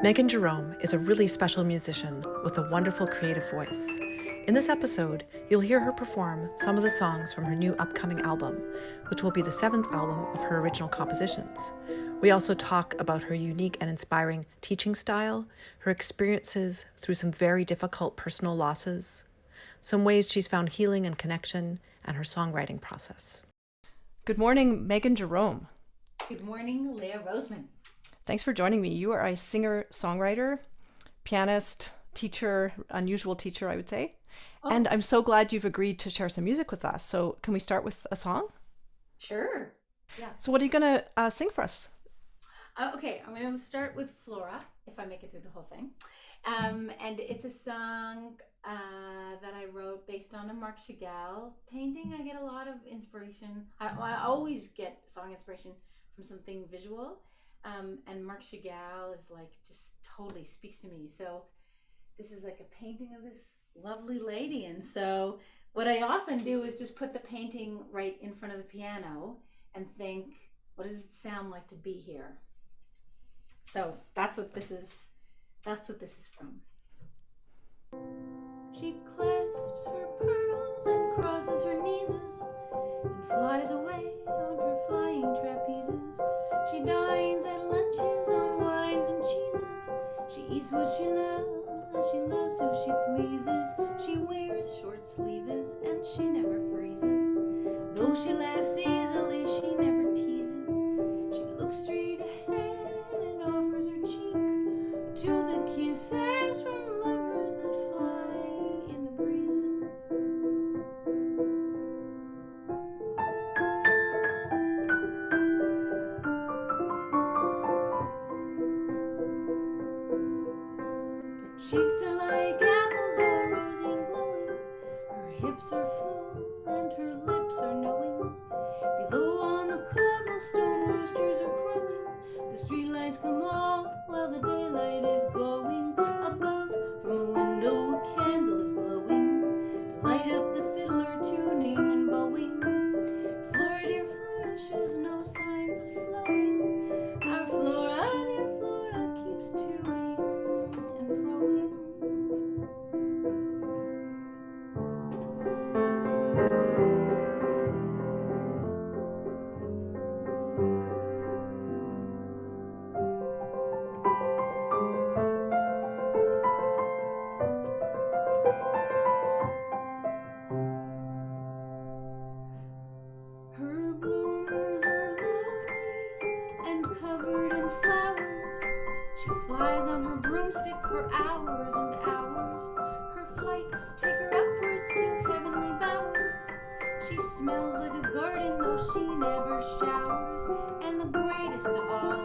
Megan Jerome is a really special musician with a wonderful creative voice. In this episode, you'll hear her perform some of the songs from her new upcoming album, which will be the 7th album of her original compositions. We also talk about her unique and inspiring teaching style, her experiences through some very difficult personal losses, some ways she's found healing and connection, and her songwriting process. Good morning, Megan Jerome. Good morning, Leah Roseman. Thanks for joining me. You are a singer-songwriter, pianist, teacher, unusual teacher, I would say. Oh. And I'm so glad you've agreed to share some music with us. So can we start with a song? Sure. Yeah. So what are you going to sing for us? Okay, I'm going to start with Flora, if I make it through the whole thing. And it's a song that I wrote based on a Marc Chagall painting. I get a lot of inspiration. I always get song inspiration from something visual. And Marc Chagall is like just totally speaks to me. So this is like a painting of this lovely lady. And so what I often do is just put the painting right in front of the piano and think, what does it sound like to be here? So that's what this is. That's what this is from. She clasps her pearls and crosses her knees and flies away on her flying trapezes. She dines at lunches on wines and cheeses. She eats what she loves and she loves who she pleases. She wears short sleeves and she never freezes. Though she laughs easily, she never teases. She looks straight ahead and offers her cheek to the kisses from lovers that fly in the breezes. Cheeks are like apples, all rosy and glowing. Her hips are full and her lips are knowing. Below on the cobblestone, roosters are crowing. The streetlights come on while the daylight is going. Above, from a window, a candle is glowing to light up the fiddler tuning and bowing. Flora, dear Flora, shows no signs of slowing. Our Flora, dear Flora, keeps toing and froing. Her bloomers are lovely and covered in flowers. She flies on her broomstick for hours and hours. Her flights take her upwards to heavenly bowers. She smells like a garden, though she never showers. And the greatest of all,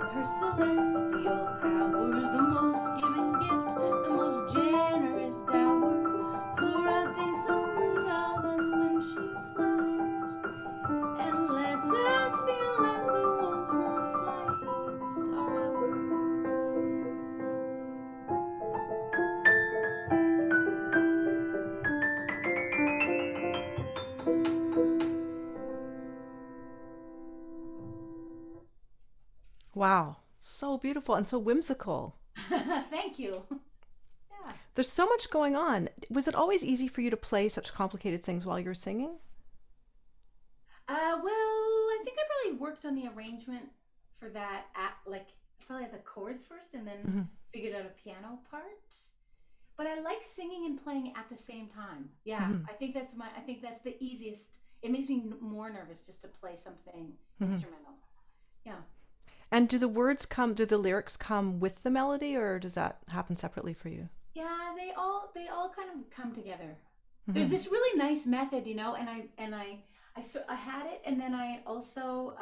her celestial powers, the most giving gift, the most generous dower. Flora thinks only of us when she flies, and lets us feel as though her flights are ours. Wow, so beautiful and so whimsical. Thank you. Yeah. There's so much going on. Was it always easy for you to play such complicated things while you were singing? Well, I think I probably worked on the arrangement for that probably had the chords first and then figured out a piano part. But I like singing and playing at the same time. Yeah, I think that's the easiest. It makes me more nervous just to play something instrumental. Yeah. And do the lyrics come with the melody, or does that happen separately for you? Yeah, they all kind of come together. There's this really nice method, and I had it, and then I also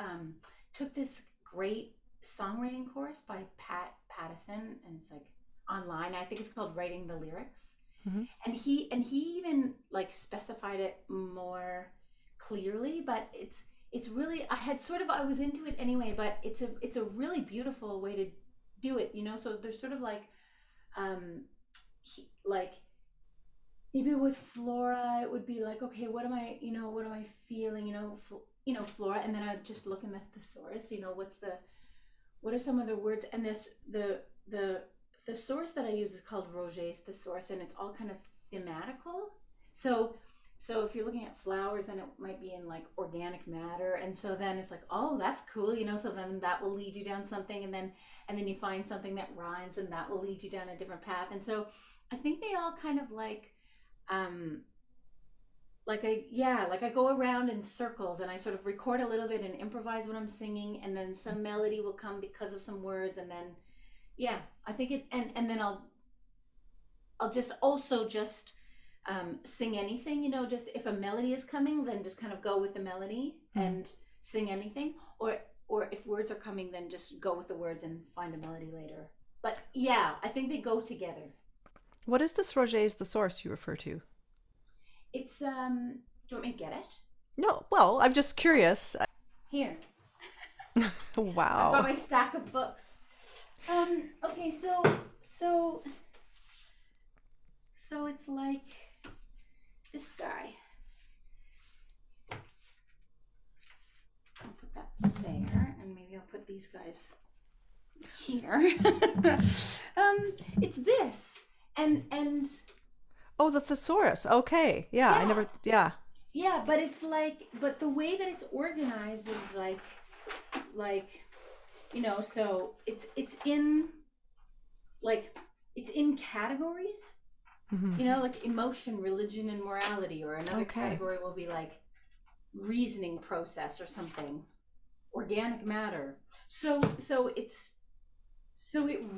took this great songwriting course by Pat Pattison, and it's like online. I think it's called Writing the Lyrics, and he even like specified it more clearly. But it's really I was into it anyway. But it's a really beautiful way to do it, So there's sort of like maybe with Flora, it would be like, okay, what am I feeling, Flora, and then I'd just look in the thesaurus, what are some of the words, and the the source that I use is called Roget's thesaurus, and it's all kind of thematical. So if you're looking at flowers, then it might be in like organic matter, and so then it's like, oh, that's cool, so then that will lead you down something, and then you find something that rhymes, and that will lead you down a different path. And so I think they all kind of like I go around in circles, and I sort of record a little bit and improvise when I'm singing, and then some melody will come because of some words, and then I think it, and then I'll just also just sing anything, just if a melody is coming, then just kind of go with the melody and sing anything, or if words are coming, then just go with the words and find a melody later. But I think they go together. What is this Roget's the source you refer to? It's do you want me to get it? No, well, I'm just curious. Here. Wow. I've got my stack of books. Okay, so it's like this guy. I'll put that there, and maybe I'll put these guys here. It's this, and oh, the thesaurus. Okay, yeah. I never. Yeah, but it's like, but the way that it's organized is like so it's in categories. Like emotion, religion, and morality, or another category will be like reasoning process or something, organic matter. So it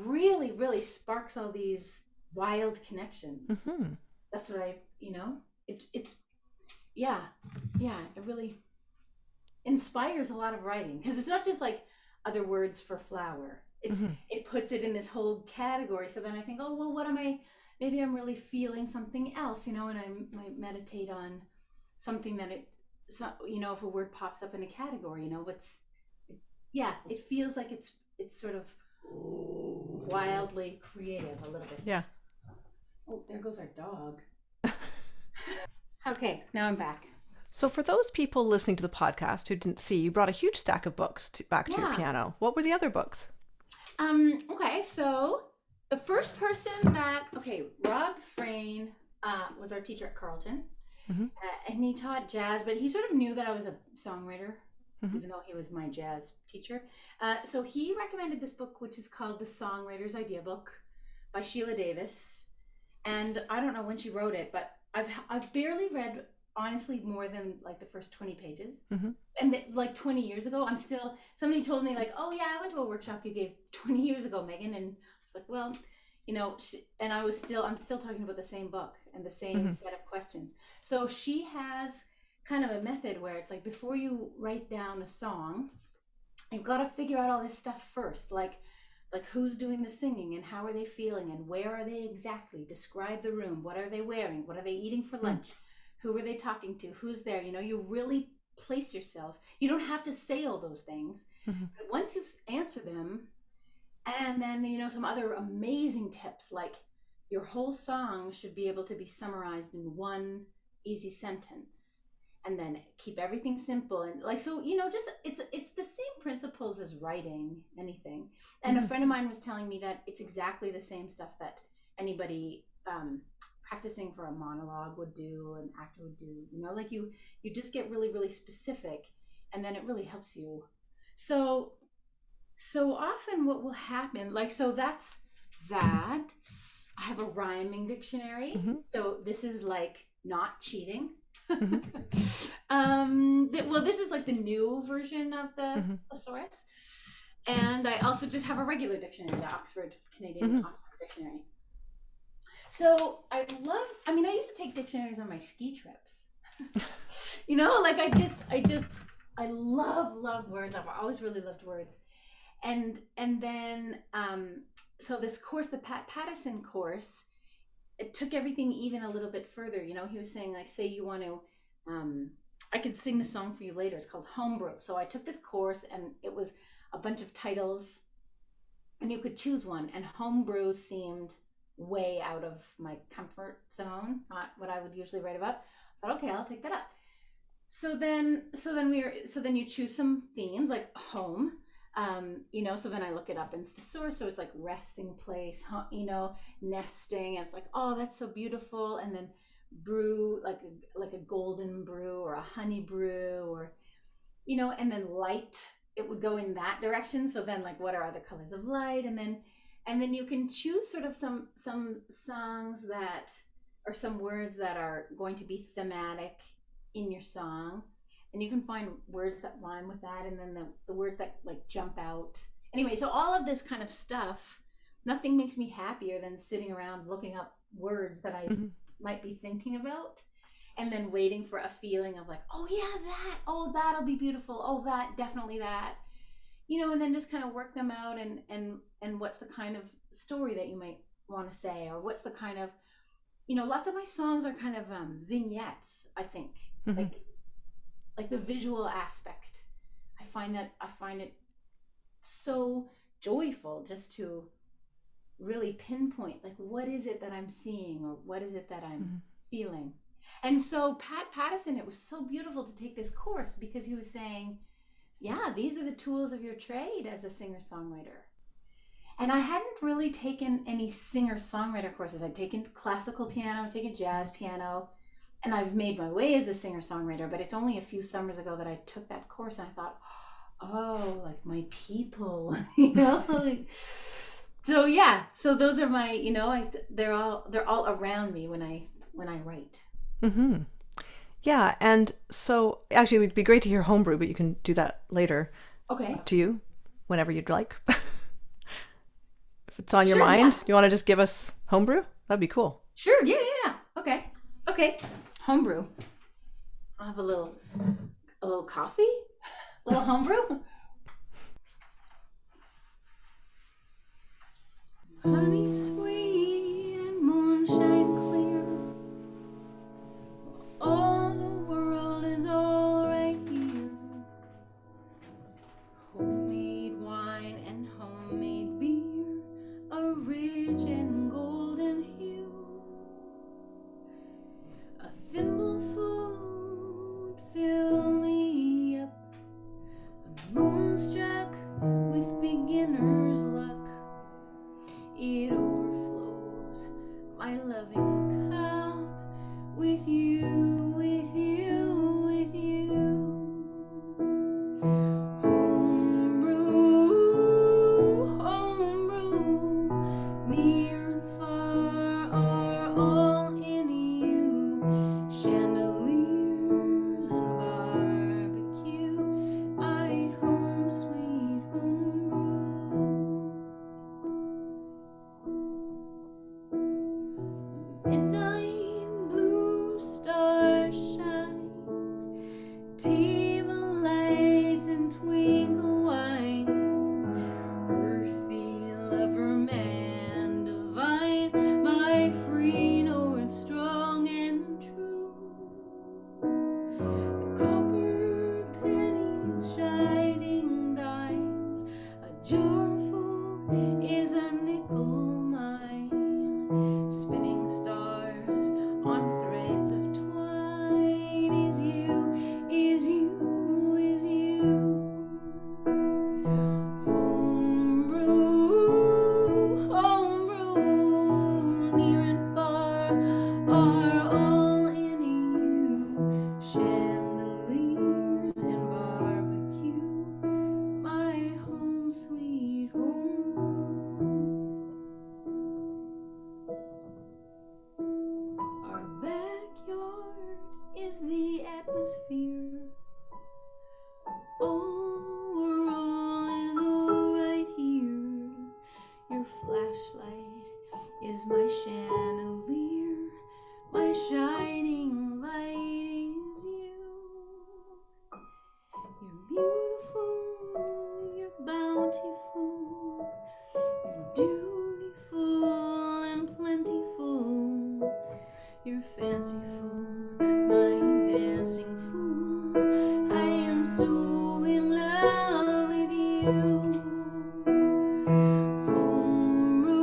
really, really sparks all these wild connections. That's what it really inspires a lot of writing, because it's not just like other words for flower. It puts it in this whole category. So then I think, oh, well, what am I? Maybe I'm really feeling something else, and I might meditate on something that if a word pops up in a category, it feels like it's sort of wildly creative a little bit. Yeah. Oh, there goes our dog. Okay, now I'm back. So for those people listening to the podcast who didn't see, you brought a huge stack of books back to your piano. What were the other books? Okay, so the first person Rob Frayne was our teacher at Carleton, and he taught jazz, but he sort of knew that I was a songwriter, even though he was my jazz teacher. So he recommended this book, which is called The Songwriter's Idea Book by Sheila Davis. And I don't know when she wrote it, but I've barely read, honestly, more than like the first 20 pages. And like 20 years ago, somebody told me like, oh yeah, I went to a workshop you gave 20 years ago, Megan. And it's like, well, and I'm still talking about the same book and the same set of questions. So she has kind of a method where it's like, before you write down a song, you've got to figure out all this stuff first, like who's doing the singing, and how are they feeling, and where are they exactly? Describe the room. What are they wearing? What are they eating for lunch? Who are they talking to? Who's there? You really place yourself. You don't have to say all those things. But once you answer them, and then, some other amazing tips, like your whole song should be able to be summarized in one easy sentence, and then keep everything simple. And just it's the same principles as writing anything. And a friend of mine was telling me that it's exactly the same stuff that anybody practicing for a monologue would do, an actor would do. You just get really, really specific, and then it really helps you. So often what will happen, so that's that. I have a rhyming dictionary. So this is like not cheating. Well, this is like the new version of the thesaurus. And I also just have a regular dictionary, the Oxford Canadian Oxford Dictionary. So I used to take dictionaries on my ski trips. I love words. I've always really loved words. And then, so this course, the Pat Pattison course, it took everything even a little bit further. He was saying, like, say you want to, I could sing the song for you later. It's called Homebrew. So I took this course, and it was a bunch of titles, and you could choose one. And Homebrew seemed way out of my comfort zone, not what I would usually write about. I thought, okay, I'll take that up. So then you choose some themes like home, So then I look it up in thesaurus. So it's like resting place, nesting. And it's like, oh, that's so beautiful. And then brew, like a golden brew or a honey brew, or, and then light, it would go in that direction. So then like, what are other colors of light? And then you can choose sort of some songs that, or some words that are going to be thematic in your song. And you can find words that rhyme with that, and then the words that like jump out. Anyway, so all of this kind of stuff, nothing makes me happier than sitting around looking up words that I might be thinking about, and then waiting for a feeling of like, oh yeah, that'll be beautiful. Oh, that, definitely that. And then just kind of work them out, and what's the kind of story that you might want to say, or what's the kind of, lots of my songs are kind of vignettes, I think. Like the visual aspect. I find it so joyful just to really pinpoint, like, what is it that I'm seeing, or what is it that I'm feeling. And so Pat Pattison, it was so beautiful to take this course, because he was saying, yeah, these are the tools of your trade as a singer-songwriter. And I hadn't really taken any singer-songwriter courses. I'd taken classical piano, I'd taken jazz piano, and I've made my way as a singer-songwriter, but it's only a few summers ago that I took that course, and I thought, oh, like my people, So yeah, so those are my, they're all around me when I write. Yeah, and so actually it would be great to hear homebrew, but you can do that later. Okay. Up to you, whenever you'd like. If it's on your mind, you want to just give us homebrew? That'd be cool. Sure, yeah. Okay. Homebrew. I'll have a little coffee, a little homebrew. Honey sweet and moonshine clear, all the world is all right here. Homemade wine and homemade beer, a rich and golden hue. A thimbleful would fill me up, a moonstruck with beginner's luck. It overflows my loving cup with you, with you, with you. Homebrew, near and far are all in you. Chandeliers and barbecue, my home sweet homebrew. Midnight blue stars shine, table lights and twinkle wine, earthy lover man divine, my free north strong and true. Copper pennies, shining dimes, a jarful is a nickel mine. Spinning stars on threads of twine is you, is you, is you. Homebrew, near and far are all in you. Chandeliers and barbecue, my home sweet homebrew. Our backyard is the atmosphere. All the world is all right here. Your flashlight is my chandelier. My shining light is you. You're beautiful, you're bountiful, you're dutiful and plentiful. You're fanciful, my dancing fool. I am so in love with you. Homebrew,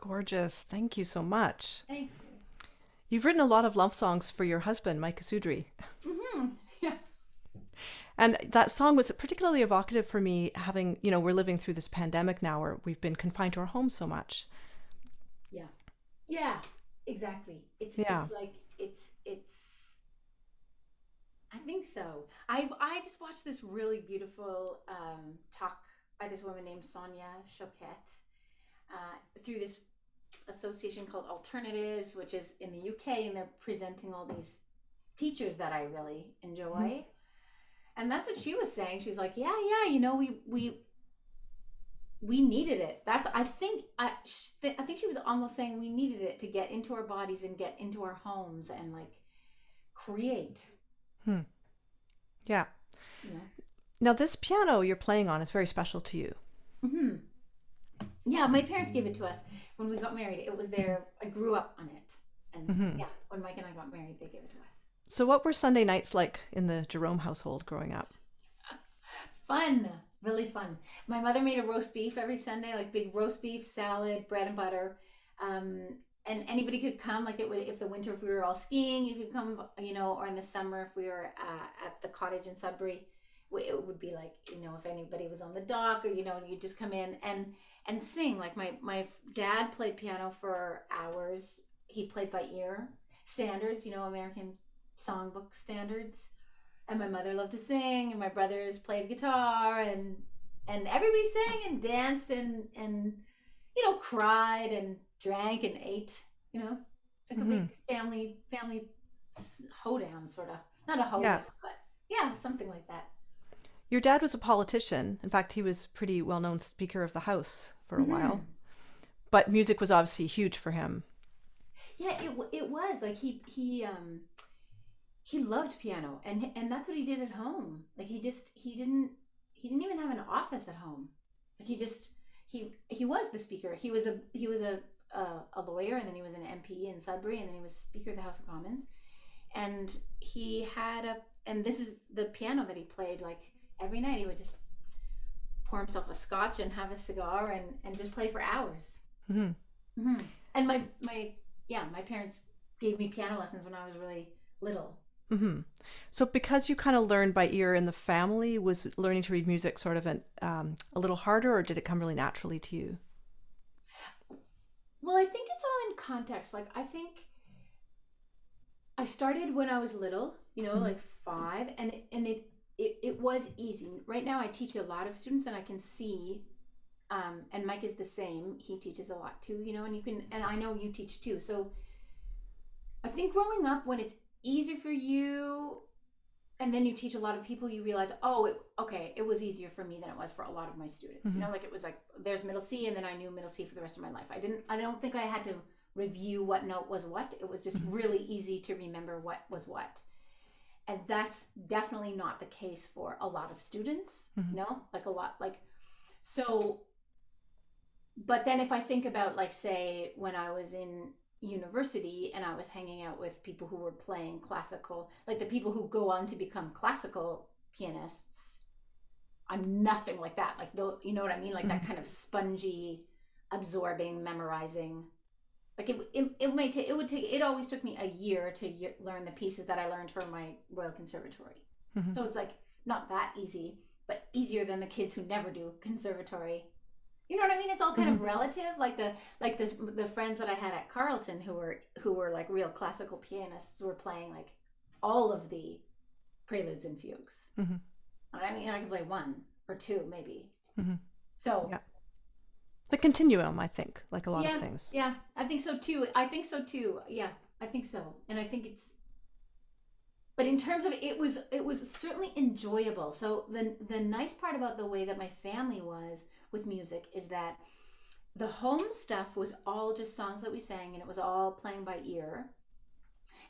Gorgeous. Thank you so much. Thanks. You've written a lot of love songs for your husband, Mike Essoudry. Yeah. And that song was particularly evocative for me, having, we're living through this pandemic now where we've been confined to our homes so much. Yeah. Yeah. Exactly. It's Yeah. like it's I think so. I just watched this really beautiful talk by this woman named Sonia Choquette through this association called Alternatives, which is in the UK, and they're presenting all these teachers that I really enjoy. And that's what she was saying. She's like, yeah, we needed it. That's I think she was almost saying we needed it to get into our bodies and get into our homes and like create. Yeah. You know? Now, this piano you're playing on is very special to you. Mm-hmm. Yeah, my parents gave it to us when we got married. It was there. I grew up on it. And yeah, when Mike and I got married, they gave it to us. So what were Sunday nights like in the Jerome household growing up? Fun. Really fun. My mother made a roast beef every Sunday, like big roast beef, salad, bread and butter. And anybody could come, like if the winter, if we were all skiing, you could come, or in the summer, if we were at the cottage in Sudbury, it would be like, if anybody was on the dock or, you'd just come in and sing. Like my dad played piano for hours. He played by ear standards, American songbook standards. And my mother loved to sing, and my brothers played guitar, and everybody sang and danced and cried and drank and ate, like a big family hoedown, sort of. Not a hoedown, but yeah, something like that. Your dad was a politician. In fact, he was pretty well-known Speaker of the House for a while. But music was obviously huge for him. Yeah, it was like he loved piano, and that's what he did at home. Like he didn't even have an office at home. Like he was the speaker. He was a lawyer, and then he was an MP in Sudbury, and then he was Speaker of the House of Commons. And he had and this is the piano that he played. Like every night, he would just pour himself a scotch and have a cigar and just play for hours. And my parents gave me piano lessons when I was really little. So because you kind of learned by ear in the family, was learning to read music sort of a little harder, or did it come really naturally to you? Well, I think it's all in context. Like I think I started when I was little, like 5, and it was easy. Right now I teach a lot of students, and I can see and Mike is the same. He teaches a lot too, and I know you teach too. So I think growing up, when it's easier for you and then you teach a lot of people, you realize, it was easier for me than it was for a lot of my students. Like it was like there's middle C, and then I knew middle C for the rest of my life. I don't think I had to review what note was what. It was just really easy to remember what was what. And that's definitely not the case for a lot of students, like a lot, like, so, but then if I think about, like, say when I was in university and I was hanging out with people who were playing classical, like the people who go on to become classical pianists, I'm nothing like that. Like, you know what I mean? Like that kind of spongy, absorbing, memorizing. Like it always took me a year to learn the pieces that I learned for my Royal Conservatory. So it's like not that easy, but easier than the kids who never do conservatory. You know what I mean? It's all kind of relative. Like the friends that I had at Carleton who were like real classical pianists were playing like all of the preludes and fugues. I mean, I could play 1 or 2 maybe. So yeah. The continuum, I think, like a lot of things. Yeah, I think so too. Yeah, I think so. And I think but in terms of it was certainly enjoyable. So the nice part about the way that my family was with music is that the home stuff was all just songs that we sang, and it was all playing by ear.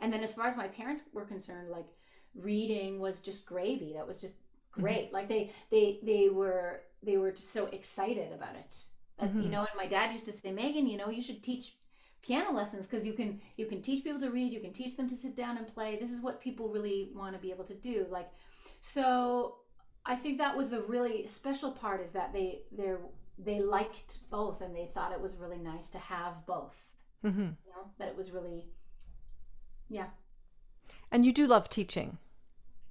And then as far as my parents were concerned, like reading was just gravy. That was just great. Like they were just so excited about it. And my dad used to say, Megan, you should teach piano lessons, because you can teach people to read, you can teach them to sit down and play. This is what people really want to be able to do. Like, so I think that was the really special part, is that they liked both, and they thought it was really nice to have both. Mm-hmm. You know, that it was really, yeah. And you do love teaching.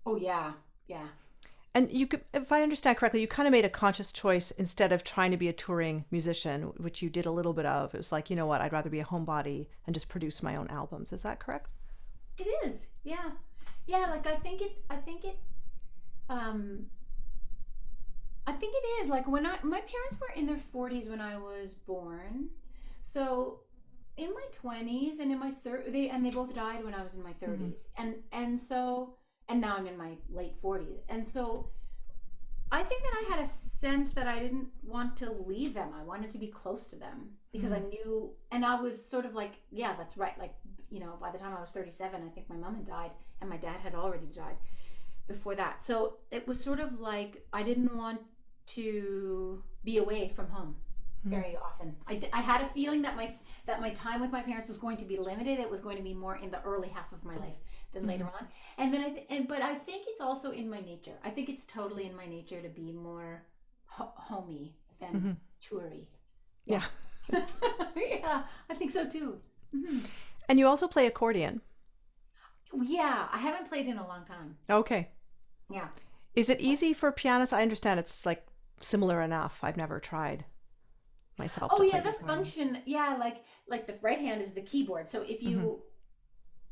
Oh yeah, yeah. And you could, if I understand correctly, you kind of made a conscious choice instead of trying to be a touring musician, which you did a little bit of. It was like, you know what, I'd rather be a homebody and just produce my own albums. Is that correct? It is, yeah, yeah. Like um, I think it is. Like my parents were in their 40s when I was born, so in my 20s and in my they both died when I was in my 30s, and now I'm in my late 40s, and so I think that I had a sense that I didn't want to leave them. I wanted to be close to them because I knew, and I was sort of like, yeah, that's right. Like, you know, by the time I was 37, I think my mom had died and my dad had already died before that. So it was sort of like I didn't want to be away from home very often. I had a feeling that my time with my parents was going to be limited. It was going to be more in the early half of my life than later on. And then but I think it's also in my nature. I think it's totally in my nature to be more homey than toury. Yeah. Yeah, I think so too. And you also play accordion. Yeah, I haven't played in a long time. Okay. Yeah. Is it easy for pianists? I understand it's like similar enough. I've never tried myself. Oh to yeah, play the the function. Yeah, like the right hand is the keyboard. So if you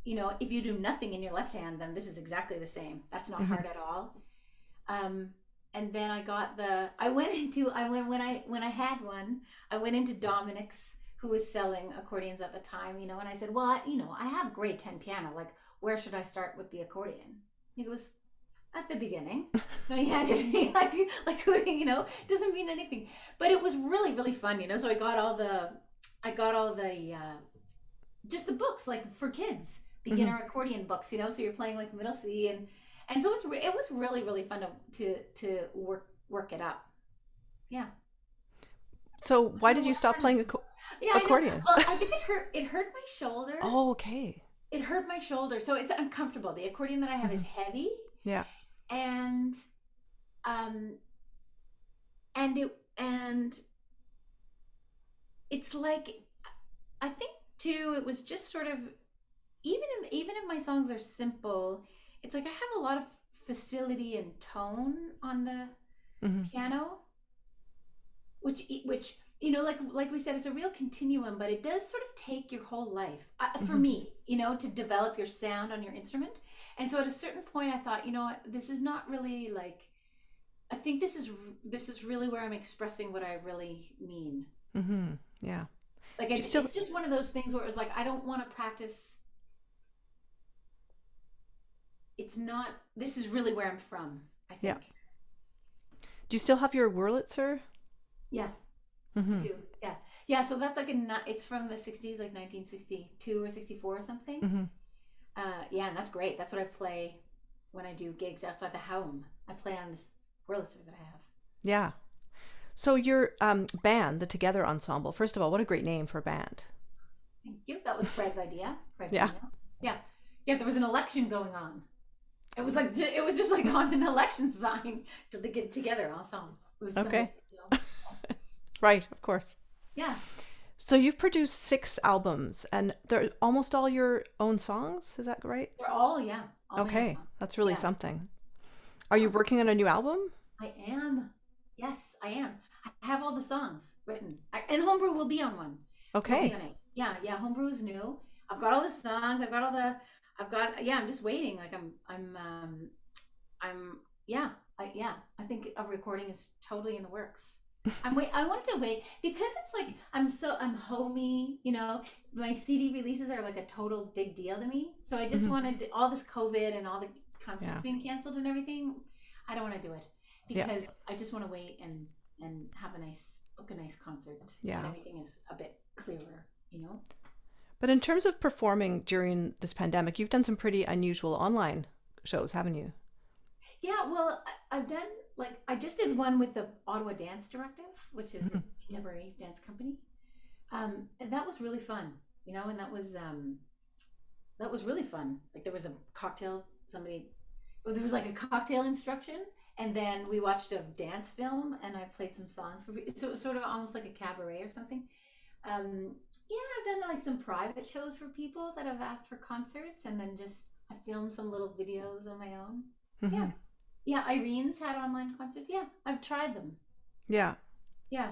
you know, if you do nothing in your left hand, then this is exactly the same. That's not hard at all. And then when I had one, I went into Dominic's, who was selling accordions at the time, you know, and I said, well, I have grade 10 piano. Like, where should I start with the accordion? He goes, at the beginning. No, you had to be like, you know, doesn't mean anything. But it was really, really fun, you know. So I got all the just the books, like for kids, beginner accordion books, you know. So you're playing like middle C, and so it was really, really fun to work it up. Yeah. So why did you stop playing accordion? Well, I think it hurt my shoulder. Oh, okay. It hurt my shoulder, so it's uncomfortable. The accordion that I have is heavy. Yeah. And and it's like, I think too, it was just sort of, even if my songs are simple, it's like I have a lot of facility and tone on the piano, which you know, like we said, it's a real continuum, but it does sort of take your whole life, for me, you know, to develop your sound on your instrument. And so at a certain point I thought, you know, this is not really like, I think this is really where I'm expressing what I really mean. Yeah. Like it's just one of those things where it was like, I don't want to practice. It's not, this is really where I'm from, I think. Yeah. Do you still have your Wurlitzer? Yeah. I do. Yeah. Yeah. So that's like it's from the 60s, like 1962 or 64 or something. Yeah. And that's great. That's what I play when I do gigs outside the home. I play on this Wurlitzer that I have. Yeah. So your band, the Together Ensemble, first of all, what a great name for a band. Thank you. That was Fred's idea. Yeah. Yeah. Yeah. There was an election going on. It was just like on an election sign to get together ensemble. It was okay. You know, right. Of course. Yeah. So you've produced 6 albums, and they're almost all your own songs. Is that right? They're all, yeah. All okay. That's really something. Are you working on a new album? I am. Yes, I am. I have all the songs written, and Homebrew will be on one. Okay. Will be on it. Yeah. Homebrew is new. I've got all the songs. Yeah. I'm just waiting. Like I think a recording is totally in the works. I wanted to wait because it's like I'm homey. You know, my CD releases are like a total big deal to me. So I just wanted all this COVID and all the concerts being canceled and everything. I don't want to do it because I just want to wait and book a nice concert. Yeah. And everything is a bit clearer, you know. But in terms of performing during this pandemic, you've done some pretty unusual online shows, haven't you? Yeah, well, I've done, like, I just did one with the Ottawa Dance Directive, which is a contemporary dance company. And that was really fun, you know, and that was really fun. Like, there was a cocktail, there was like a cocktail instruction, And then we watched a dance film, and I played some songs for people. So it was sort of almost like a cabaret or something. Yeah, I've done like some private shows for people that have asked for concerts, and then just I filmed some little videos on my own. Yeah, yeah. Irene's had online concerts. Yeah, I've tried them. Yeah. Yeah.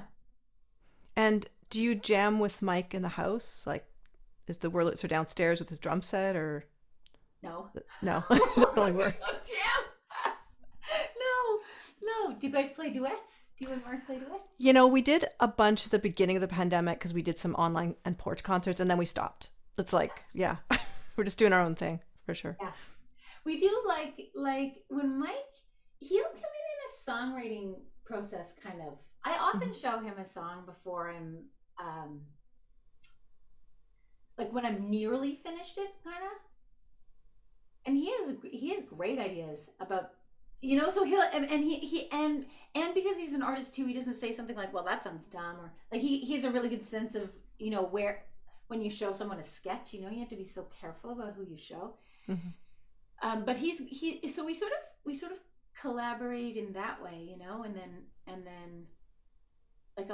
And do you jam with Mike in the house? Like, is the Wurlitzer downstairs with his drum set, or No. no? We're It doesn't really not work. gonna go jam. No. Do you guys play duets? Do you and Mark play duets? You know, we did a bunch at the beginning of the pandemic because we did some online and porch concerts, and then we stopped. It's like, yeah, we're just doing our own thing for sure. Yeah. We do like when Mike, he'll come in a songwriting process kind of. I often show him a song before I'm like when I'm nearly finished it, kind of. And he has great ideas about, you know, so he'll and because he's an artist too, he doesn't say something like, well, that sounds dumb, or like he has a really good sense of, you know, where when you show someone a sketch, you know, you have to be so careful about who you show. But so we sort of collaborate in that way, you know, and then like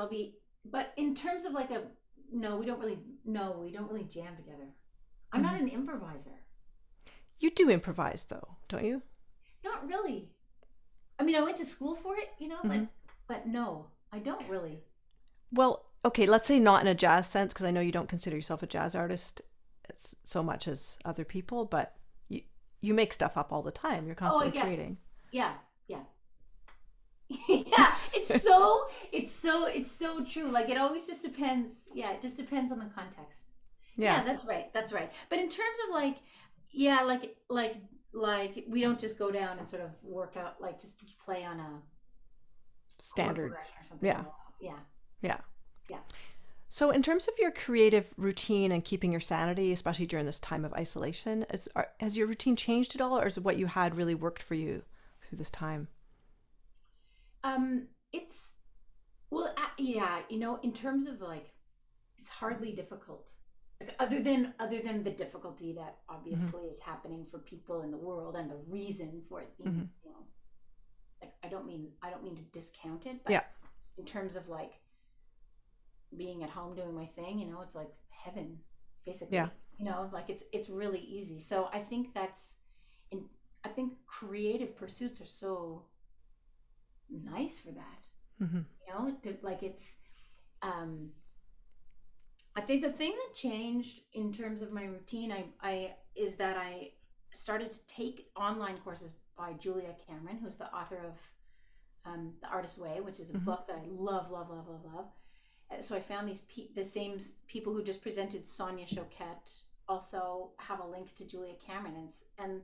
but in terms of like we don't really jam together. I'm not an improviser. You do improvise though, don't you? Not really. I mean, I went to school for it, you know, but no, I don't really. Well, okay, let's say not in a jazz sense, because I know you don't consider yourself a jazz artist so much as other people, but you make stuff up all the time. You're constantly creating. Yeah. Yeah, it's so true. Like it always just depends. Yeah, it just depends on the context. Yeah, that's right. But in terms of like, yeah, like we don't just go down and sort of work out, like just play on a standard or something. Yeah. So in terms of your creative routine and keeping your sanity, especially during this time of isolation, has your routine changed at all, or is what you had really worked for you through this time? It's yeah, you know, in terms of like, it's hardly difficult. Like other than the difficulty that obviously is happening for people in the world, and the reason for it being, you know, like I don't mean to discount it, but in terms of like being at home doing my thing, you know, it's like heaven basically. You know, like it's really easy. So I think I think creative pursuits are so nice for that. You know, like it's I think the thing that changed in terms of my routine is that I started to take online courses by Julia Cameron, who's the author of The Artist's Way, which is a book that I love. So I found the same people who just presented Sonia Choquette also have a link to Julia Cameron, and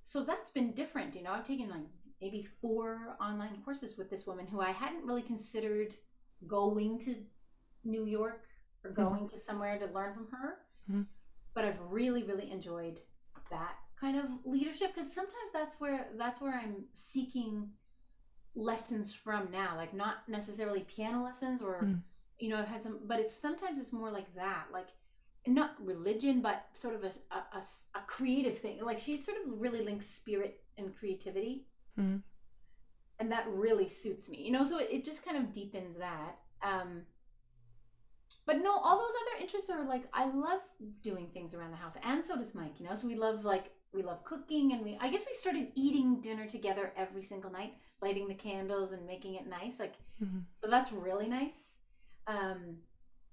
so that's been different. You know, I've taken like maybe 4 online courses with this woman who I hadn't really considered going to New York or going to somewhere to learn from her. But I've really, really enjoyed that kind of leadership, because sometimes that's where I'm seeking lessons from now, like not necessarily piano lessons or you know, I've had some, but sometimes it's more like that, like not religion, but sort of a creative thing. Like she sort of really links spirit and creativity, and that really suits me, you know. So it just kind of deepens that. But no, all those other interests are like, I love doing things around the house, and so does Mike. You know, so we love cooking, and I guess we started eating dinner together every single night, lighting the candles and making it nice. Like, so that's really nice.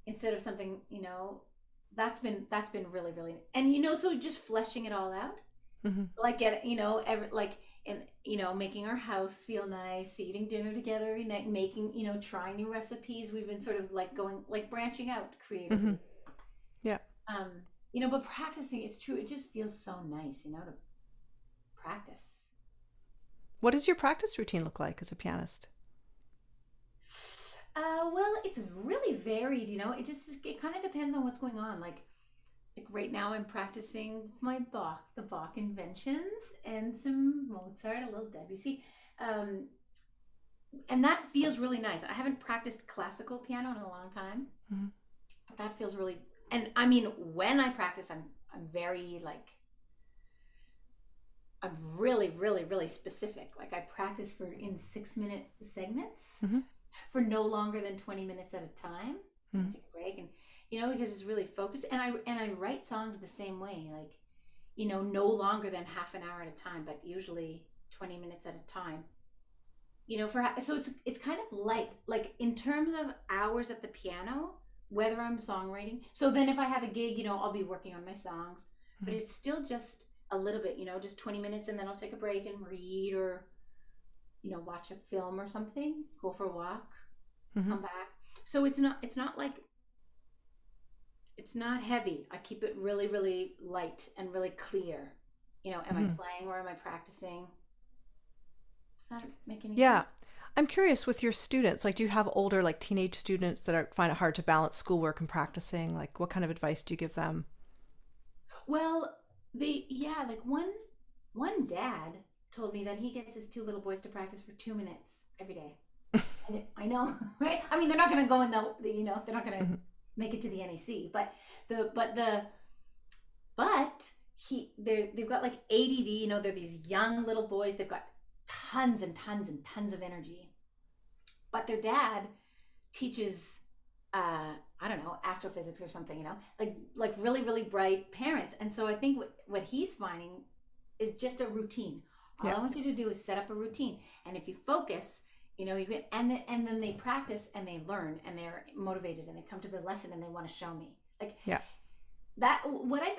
Instead of something, you know, that's been really, really, and you know, so just fleshing it all out, like you know, and you know, making our house feel nice, eating dinner together every night, making, you know, trying new recipes. We've been sort of like going, like branching out creatively. You know, but practicing, it's true, it just feels so nice, you know, to practice. What does your practice routine look like as a pianist? Well, it's really varied, you know. It kind of depends on what's going on. Like right now I'm practicing the Bach inventions and some Mozart, a little Debussy. And that feels really nice. I haven't practiced classical piano in a long time. But that feels really, and I mean, when I practice, I'm very like, I'm really, really, really specific. Like I practice for in 6-minute segments for no longer than 20 minutes at a time. I take a break, and because it's really focused. And I write songs the same way, like no longer than half an hour at a time, but usually 20 minutes at a time. So it's kind of light, like in terms of hours at the piano, whether I'm songwriting. So then if I have a gig, I'll be working on my songs, but it's still just a little bit, just 20 minutes, and then I'll take a break and read, or watch a film or something, go for a walk, come back. So it's not like, it's not heavy. I keep it really, really light and really clear. Am I playing or am I practicing? Does that make any sense? I'm curious with your students, like do you have older, like teenage students that find it hard to balance schoolwork and practicing? Like what kind of advice do you give them? Well, like one dad told me that he gets his 2 little boys to practice for 2 minutes every day. And I know, right? I mean, they're not going to go in they're not going to make it to the NAC, but they've got like ADD. They're these young little boys. They've got tons and tons and tons of energy, but their dad teaches I don't know, astrophysics or something, like really, really bright parents. And so I think what he's finding is just a routine. All I want you to do is set up a routine. And if you focus, you can, and then they practice and they learn and they're motivated and they come to the lesson and they want to show me. Like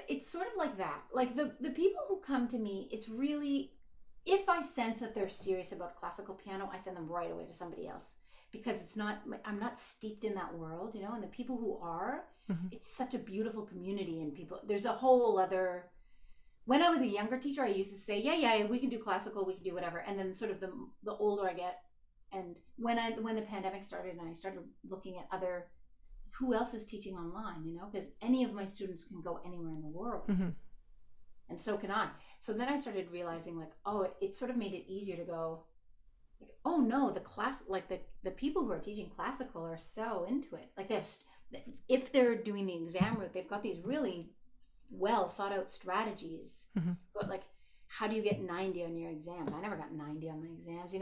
it's sort of like that. Like the people who come to me, it's really, if I sense that they're serious about classical piano, I send them right away to somebody else. Because I'm not steeped in that world, and the people who are, it's such a beautiful community, and people, there's a whole other, when I was a younger teacher, I used to say, yeah, we can do classical, we can do whatever. And then sort of the older I get, and when the pandemic started and I started looking at who else is teaching online, because any of my students can go anywhere in the world. And so can I. So then I started realizing like, it sort of made it easier to go, like, oh no, the people who are teaching classical are so into it. Like if they're doing the exam route, they've got these really well thought out strategies. But like, how do you get 90 on your exams? I never got 90 on my exams,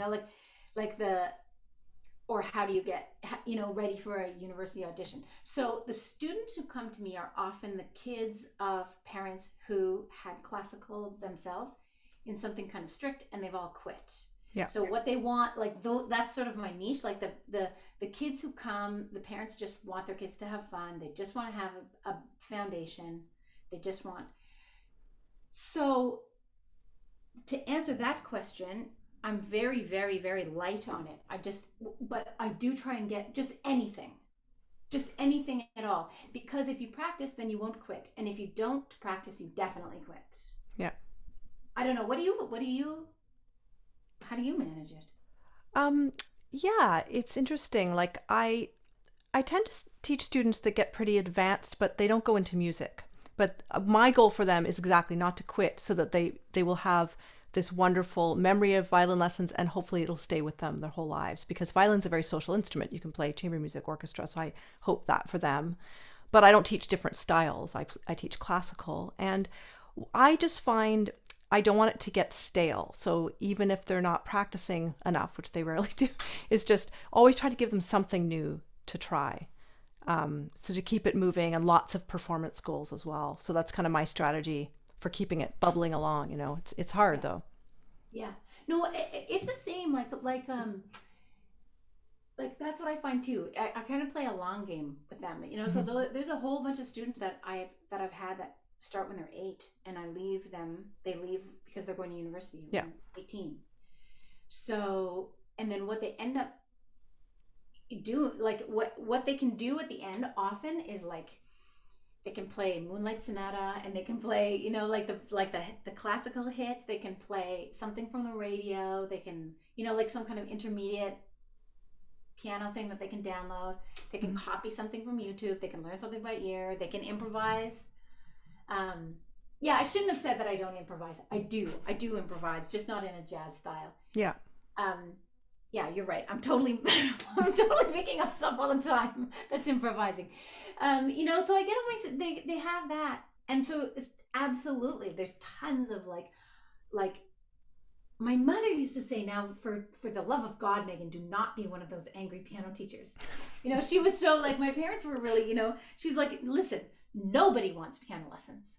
or how do you get, ready for a university audition? So the students who come to me are often the kids of parents who had classical themselves in something kind of strict, and they've all quit. Yeah. So what they want, like that's sort of my niche. Like the kids who come, the parents just want their kids to have fun. They just want to have a foundation. They just want. So to answer that question, I'm very, very, very light on it. But I do try and get just anything at all. Because if you practice, then you won't quit. And if you don't practice, you definitely quit. Yeah. I don't know. How do you manage it? Yeah, it's interesting. Like I tend to teach students that get pretty advanced, but they don't go into music. But my goal for them is exactly not to quit, so that they will have this wonderful memory of violin lessons, and hopefully it'll stay with them their whole lives, because violin's a very social instrument. You can play chamber music, orchestra, so I hope that for them. But I don't teach different styles. I teach classical, and I just find I don't want it to get stale. So even if they're not practicing enough, which they rarely do, is just always try to give them something new to try. So to keep it moving, and lots of performance goals as well. So that's kind of my strategy for keeping it bubbling along. It's hard though. Yeah. No, it's the same. Like that's what I find too. I kind of play a long game with them. So there's a whole bunch of students that I've had that start when they're 8, and they leave because they're going to university when they're 18. So, and then what they end up do, like what they can do at the end often is like they can play Moonlight Sonata, and they can play the classical hits. They can play something from the radio. They can like some kind of intermediate piano thing that they can download. They can copy something from YouTube. They can learn something by ear. They can improvise. I shouldn't have said that I don't improvise. I do improvise, just not in a jazz style. Yeah. You're right. I'm totally making up stuff all the time. That's improvising. So I get on they have that. And so it's absolutely, there's tons of like my mother used to say, now for the love of God, Megan, do not be one of those angry piano teachers. She was so like, my parents were really, she's like, listen, nobody wants piano lessons.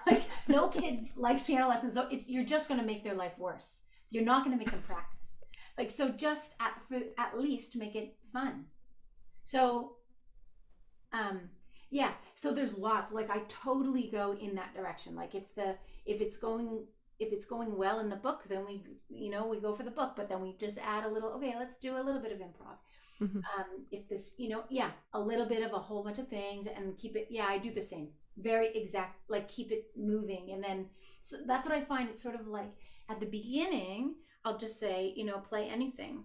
Like no kid likes piano lessons. So you're just going to make their life worse. You're not going to make them practice. Like, so just at least make it fun. So, yeah, so there's lots, like I totally go in that direction. Like if it's going well in the book, then we go for the book, but then we just add a little, okay, let's do a little bit of improv. Mm-hmm. If this, a little bit of a whole bunch of things and keep it, I do the same, very exact, like keep it moving. And then, so that's what I find. It's sort of like at the beginning, I'll just say, play anything.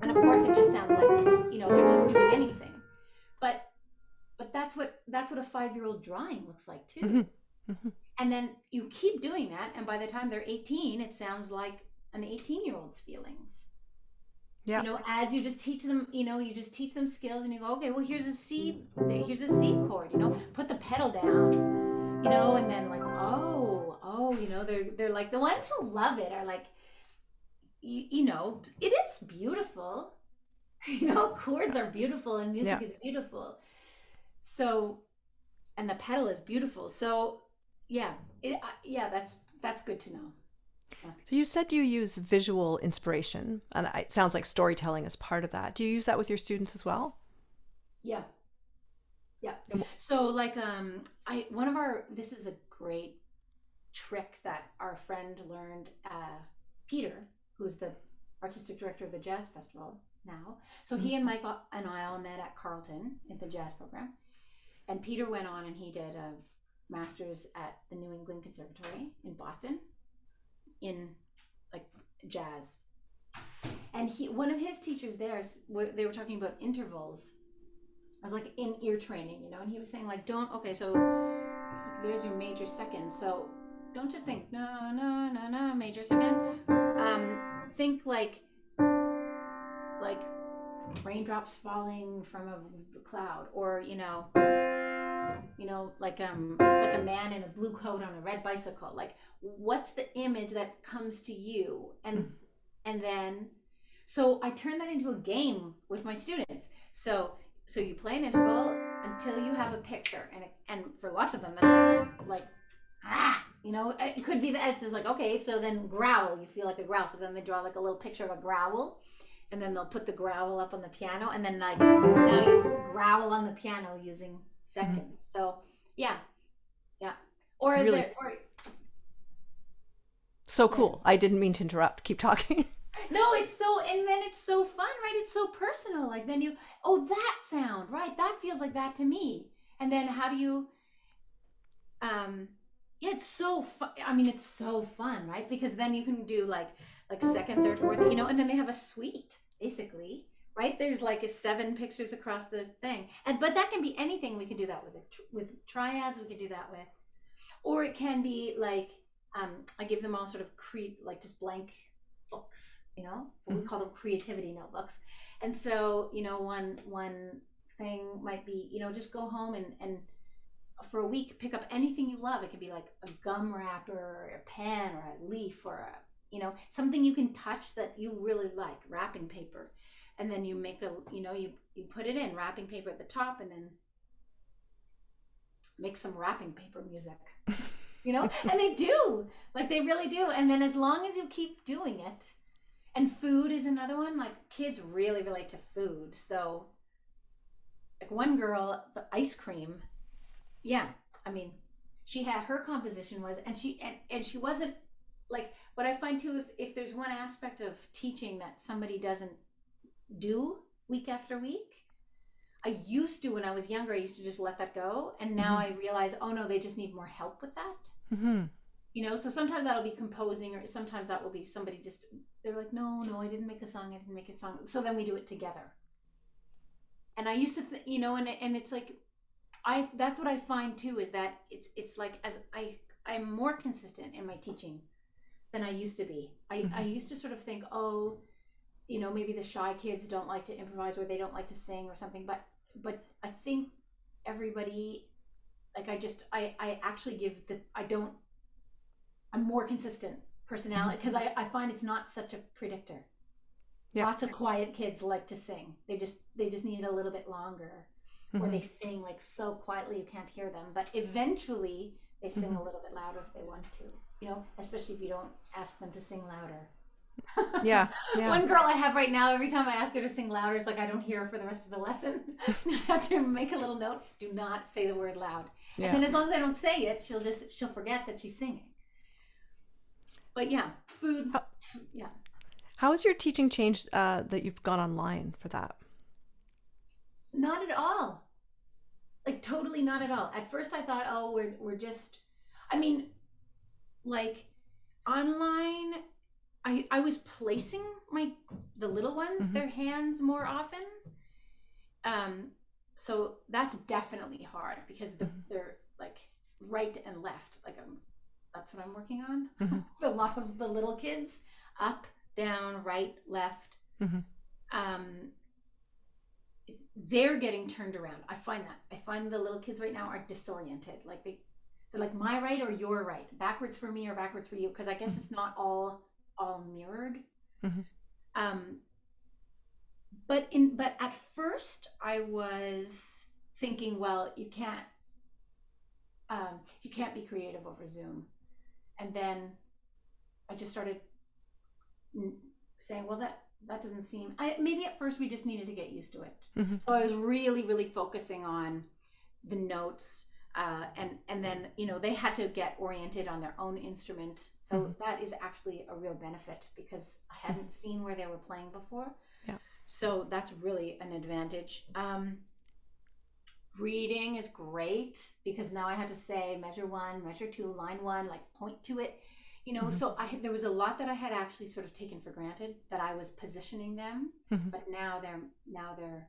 And of course it just sounds like, they're just doing anything. But that's what a 5-year-old drawing looks like too. Mm-hmm. Mm-hmm. And then you keep doing that, and by the time they're 18, it sounds like an 18-year-old's feelings. Yeah. As you just teach them, you just teach them skills, and you go, okay, well, here's a C chord, put the pedal down, and then like, they're like, the ones who love it are like, it is beautiful. Chords are beautiful and music is beautiful. So, and the pedal is beautiful. So, that's good to know. So you said you use visual inspiration, and it sounds like storytelling is part of that. Do you use that with your students as well? Yeah. So like, this is a great trick that our friend learned, Peter, who's the artistic director of the Jazz Festival now. So he and Mike and I all met at Carleton in the jazz program. And Peter went on and he did a master's at the New England Conservatory in Boston in like jazz. And one of his teachers there, they were talking about intervals. I was like in ear training, and he was saying like, so there's your major second. So don't just think, no, major second. Think like raindrops falling from a cloud, or like a man in a blue coat on a red bicycle. Like, what's the image that comes to you? And then, so I turn that into a game with my students. So you play an interval until you have a picture, and for lots of them, that's like it could be that it's just like, okay, so then growl, you feel like a growl. So then they draw like a little picture of a growl, and then they'll put the growl up on the piano, and then like now you growl on the piano using seconds. So yeah. Or really so cool. I didn't mean to interrupt. Keep talking. No, and then it's so fun, right? It's so personal. Like then that sound, right? That feels like that to me. And then how do you, it's so fun. I mean, it's so fun, right? Because then you can do like second, third, fourth, and then they have a suite basically, right? There's like 7 pictures across the thing. But that can be anything. We can do that with triads. We can do that with, or it can be like, I give them all sort of like just blank books, we call them creativity notebooks. And so, one thing might be, just go home and for a week, pick up anything you love. It could be like a gum wrapper or a pen or a leaf or something you can touch that you really like, wrapping paper. And then you make you put it in wrapping paper at the top, and then make some wrapping paper music, and they do, like they really do. And then as long as you keep doing it, and food is another one, like kids really relate to food. So like one girl, the ice cream, I mean, she had, her composition was, and she wasn't like, what I find too, if there's one aspect of teaching that somebody doesn't do week after week, I used to, when I was younger, I used to just let that go. And now I realize, oh no, they just need more help with that. So sometimes that'll be composing, or sometimes that will be somebody just, they're like, no, I didn't make a song. So then we do it together. And I used to, and it's like, that's what I find too, is that it's like, as I'm more consistent in my teaching than I used to be. I used to sort of think, maybe the shy kids don't like to improvise, or they don't like to sing or something. But I think everybody, like I actually give I'm more consistent personality, because I find it's not such a predictor. Yeah. Lots of quiet kids like to sing. They just need a little bit longer, or they sing like so quietly you can't hear them. But eventually they sing a little bit louder if they want to. You know, especially if you don't ask them to sing louder. Yeah. One girl I have right now, every time I ask her to sing louder, it's like I don't hear her for the rest of the lesson. I have to make a little note: do not say the word loud. Yeah. And then as long as I don't say it, she'll forget that she's singing. But yeah, food. Yeah. How has your teaching changed that you've gone online for that? Not at all. Like totally not at all. At first I thought, oh, we're just, I mean, like online, I was placing the little ones, their hands more often. So that's definitely hard because they're like right and left. Like that's what I'm working on. A lot of the little kids, up, down, right, left. They're getting turned around. I find the little kids right now are disoriented. Like they're like my right or your right, backwards for me or backwards for you, because I guess it's not all mirrored. But at first I was thinking, well, you can't be creative over Zoom. And then I just started saying, well, that doesn't seem, maybe at first we just needed to get used to it. So I was really, really focusing on the notes, and then, you know, they had to get oriented on their own instrument. So that is actually a real benefit because I hadn't seen where they were playing before. Yeah. So that's really an advantage. Reading is great because now I had to say measure 1, measure 2, line 1, like point to it. You know, so there was a lot that I had actually sort of taken for granted that I was positioning them, but now they're,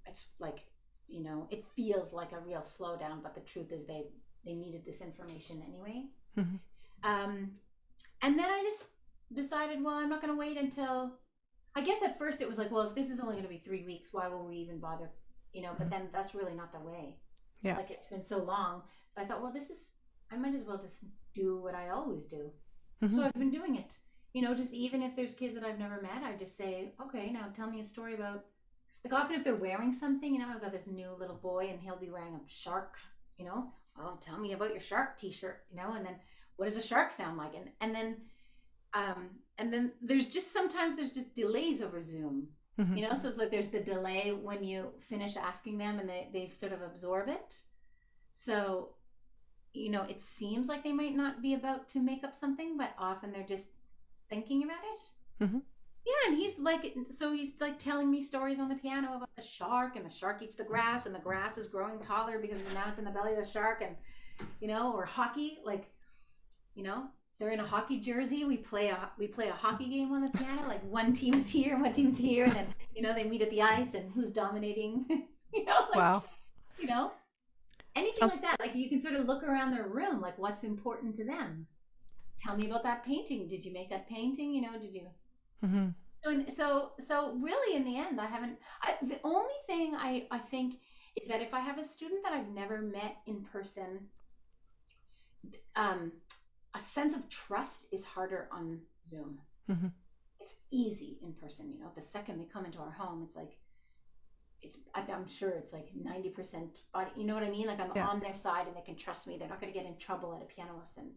it's like, you know, it feels like a real slowdown, but the truth is they needed this information anyway. And then I just decided, well, I'm not going to wait until, I guess at first it was like, well, if this is only going to be 3 weeks, why will we even bother? You know, but then that's really not the way. Yeah. Like it's been so long. But I thought, well, I might as well just do what I always do. So I've been doing it. You know, just even if there's kids that I've never met, I just say, okay, now tell me a story about, like often if they're wearing something, you know, I've got this new little boy and he'll be wearing a shark, you know, well, tell me about your shark t-shirt, you know, and then what does a shark sound like? And then there's just delays over Zoom. You know, so it's like there's the delay when you finish asking them and they sort of absorb it. So, you know, it seems like they might not be about to make up something, but often they're just thinking about it. Yeah, and he's like telling me stories on the piano about the shark, and the shark eats the grass, and the grass is growing taller because now it's in the belly of the shark, and, you know, or hockey, like, you know, they're in a hockey jersey. We play a hockey game on the piano. Like one team is here and one team's here, and then, you know, they meet at the ice and who's dominating. You know, like, wow. You know, anything like that. Like you can sort of look around their room, like what's important to them. Tell me about that painting. Did you make that painting? You know, did you? So really, in the end, the only thing I think is that if I have a student that I've never met in person, a sense of trust is harder on Zoom. It's easy in person, you know. The second they come into our home, it's like, I'm sure it's like 90% body, you know what I mean? Like I'm on their side and they can trust me. They're not going to get in trouble at a piano lesson.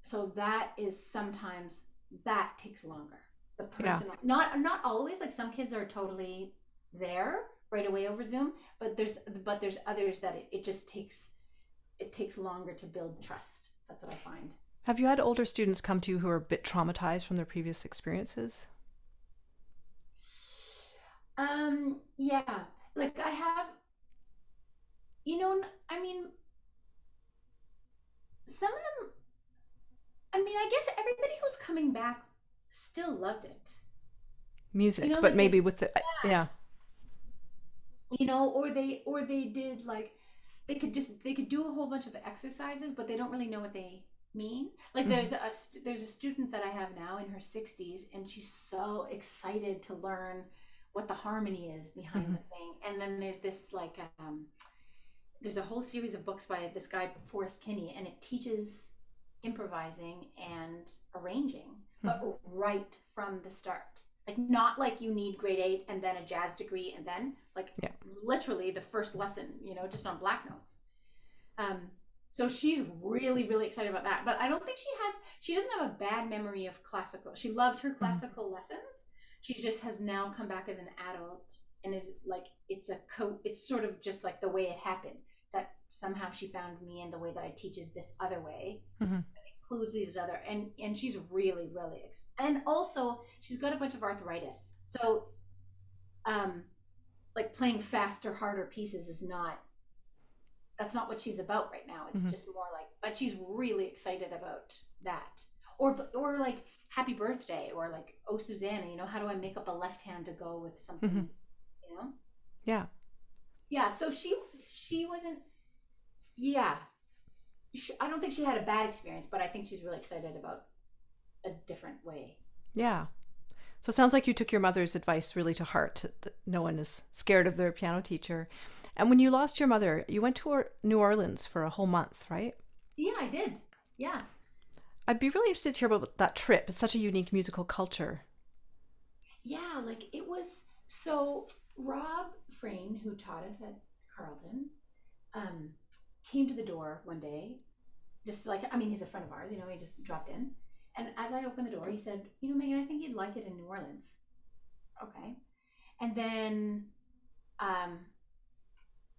So that is sometimes, that takes longer. The personal, not always, like some kids are totally there right away over Zoom, but there's others that it just takes longer to build trust. That's what I find. Have you had older students come to you who are a bit traumatized from their previous experiences? Yeah, like I have, you know, I mean, some of them, I mean, I guess everybody who's coming back still loved it. Music, you know, but like maybe with the, you know, or they did like, they could do a whole bunch of exercises, but they don't really know what they mean. Like there's a student that I have now in her 60s, and she's so excited to learn what the harmony is behind the thing. And then there's this like there's a whole series of books by this guy Forrest Kinney, and it teaches improvising and arranging, but right from the start. Like not like you need grade 8 and then a jazz degree and then like literally the first lesson, just on black notes. So she's really, really excited about that. But I don't think she doesn't have a bad memory of classical. She loved her classical lessons. She just has now come back as an adult and is like, it's sort of just like the way it happened, that somehow she found me and the way that I teach is this other way. Includes these other, and she's really, really, and also she's got a bunch of arthritis. So, like playing faster, harder pieces that's not what she's about right now. It's just more like, but she's really excited about that. Or like Happy Birthday, or like Oh Susanna, how do I make up a left hand to go with something, Yeah. Yeah. So she wasn't, yeah. I don't think she had a bad experience, but I think she's really excited about a different way. Yeah. So it sounds like you took your mother's advice really to heart, that no one is scared of their piano teacher. And when you lost your mother, you went to New Orleans for a whole month, right? Yeah, I did. Yeah. I'd be really interested to hear about that trip. It's such a unique musical culture. Yeah, like it was, so Rob Frayne, who taught us at Carleton, came to the door one day, just like, he's a friend of ours, he just dropped in. And as I opened the door, he said, Megan, I think you'd like it in New Orleans. Okay. And then,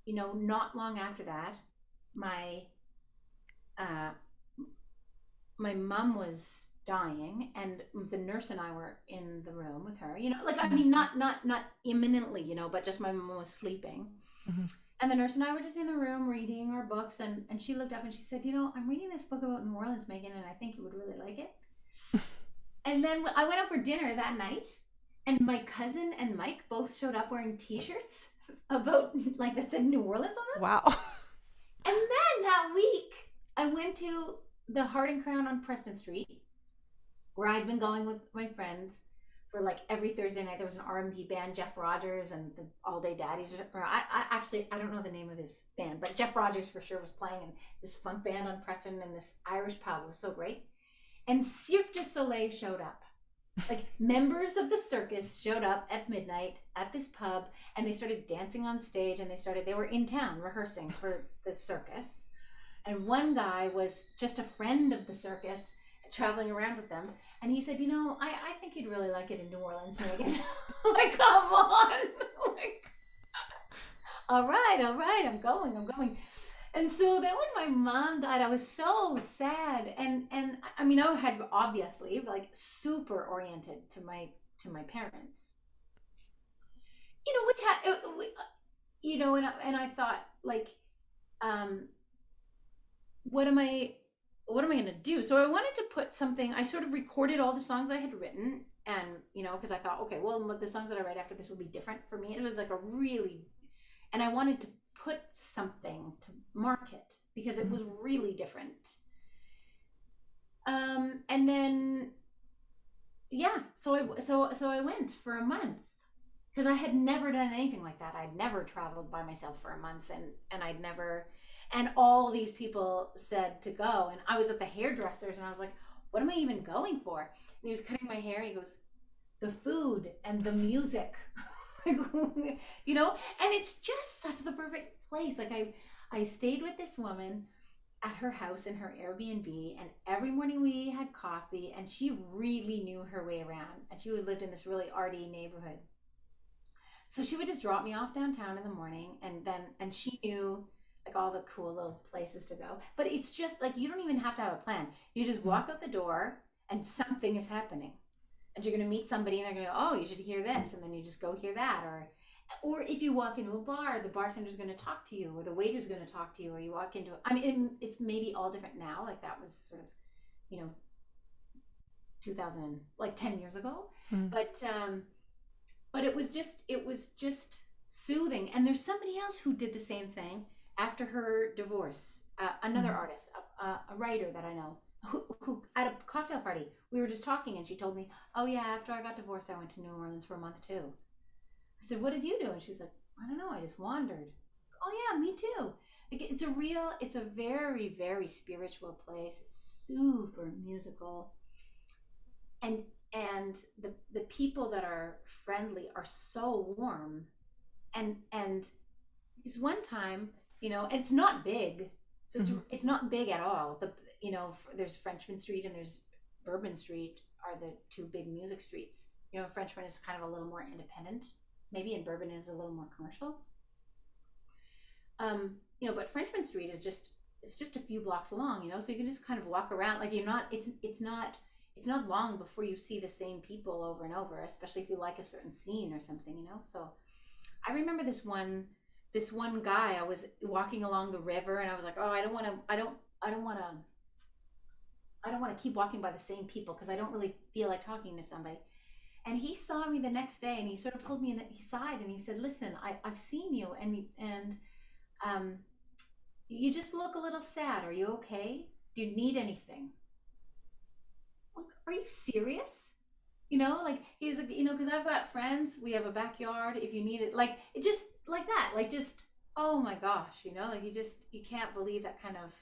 not long after that, my mom was dying, and the nurse and I were in the room with her, not imminently, but just my mom was sleeping. And the nurse and I were just in the room reading our books, and she looked up and she said, I'm reading this book about New Orleans, Megan, and I think you would really like it. And then I went out for dinner that night, and my cousin and Mike both showed up wearing t-shirts about, like, that said New Orleans on them. Wow. And then that week, I went to the Heart and Crown on Preston Street, where I'd been going with my friends for like every Thursday night. There was an R&B band, Jeff Rogers and the All Day Daddies. I don't know the name of his band, but Jeff Rogers for sure was playing in this funk band on Preston in this Irish pub. It was so great. And Cirque du Soleil showed up. Like members of the circus showed up at midnight at this pub, and they started dancing on stage, and they were in town rehearsing for the circus. And one guy was just a friend of the circus traveling around with them. And he said, I think you'd really like it in New Orleans, Megan. I'm like, come on. Like, all right, I'm going. And so then when my mom died, I was so sad. And I had obviously like super oriented to my parents, and I thought like, what am I going to do? So I wanted to put something, I sort of recorded all the songs I had written, and, because I thought, okay, well, the songs that I write after this will be different for me. It was like and I wanted to put something to mark it because it was really different. And then, yeah, so I went for a month because I had never done anything like that. I'd never traveled by myself for a month, and I'd never, and all these people said to go, and I was at the hairdresser's, and I was like, what am I even going for? And he was cutting my hair, he goes, the food and the music. And it's just such the perfect place. Like I stayed with this woman at her house in her Airbnb, and every morning we had coffee, and she really knew her way around, and she lived in this really arty neighborhood. So she would just drop me off downtown in the morning, and she knew like all the cool little places to go. But it's just like, you don't even have to have a plan. You just walk out the door and something is happening. And you're going to meet somebody and they're going to go, oh, you should hear this. And then you just go hear that. Or if you walk into a bar, the bartender's going to talk to you, or the waiter's going to talk to you, or you walk into, it's maybe all different now. Like that was sort of, 2000, like 10 years ago. But it was just soothing. And there's somebody else who did the same thing after her divorce, another artist, a writer that I know, who at a cocktail party, we were just talking, and she told me, oh yeah, after I got divorced, I went to New Orleans for a month too. I said, what did you do? And she's like, I don't know, I just wandered. Oh yeah, me too. Like, it's a very, very spiritual place. It's super musical, and the people that are friendly are so warm. And this one time, it's not big, so it's not big at all. There's Frenchman Street and there's Bourbon Street are the two big music streets. Frenchman is kind of a little more independent, maybe, and Bourbon is a little more commercial. But Frenchman Street is just a few blocks long, so you can just kind of walk around. Like, you're not it's not long before you see the same people over and over, especially if you like a certain scene or something. So I remember this one guy. I was walking along the river and I was like, oh, I don't want to keep walking by the same people because I don't really feel like talking to somebody. And he saw me the next day and he sort of pulled me aside and he said, listen, I've seen you, and you just look a little sad. Are you okay? Do you need anything? Like, are you serious? Like, he's like, because I've got friends, we have a backyard, if you need it. Like, it just like that, like, just, oh my gosh, like, you can't believe that kind of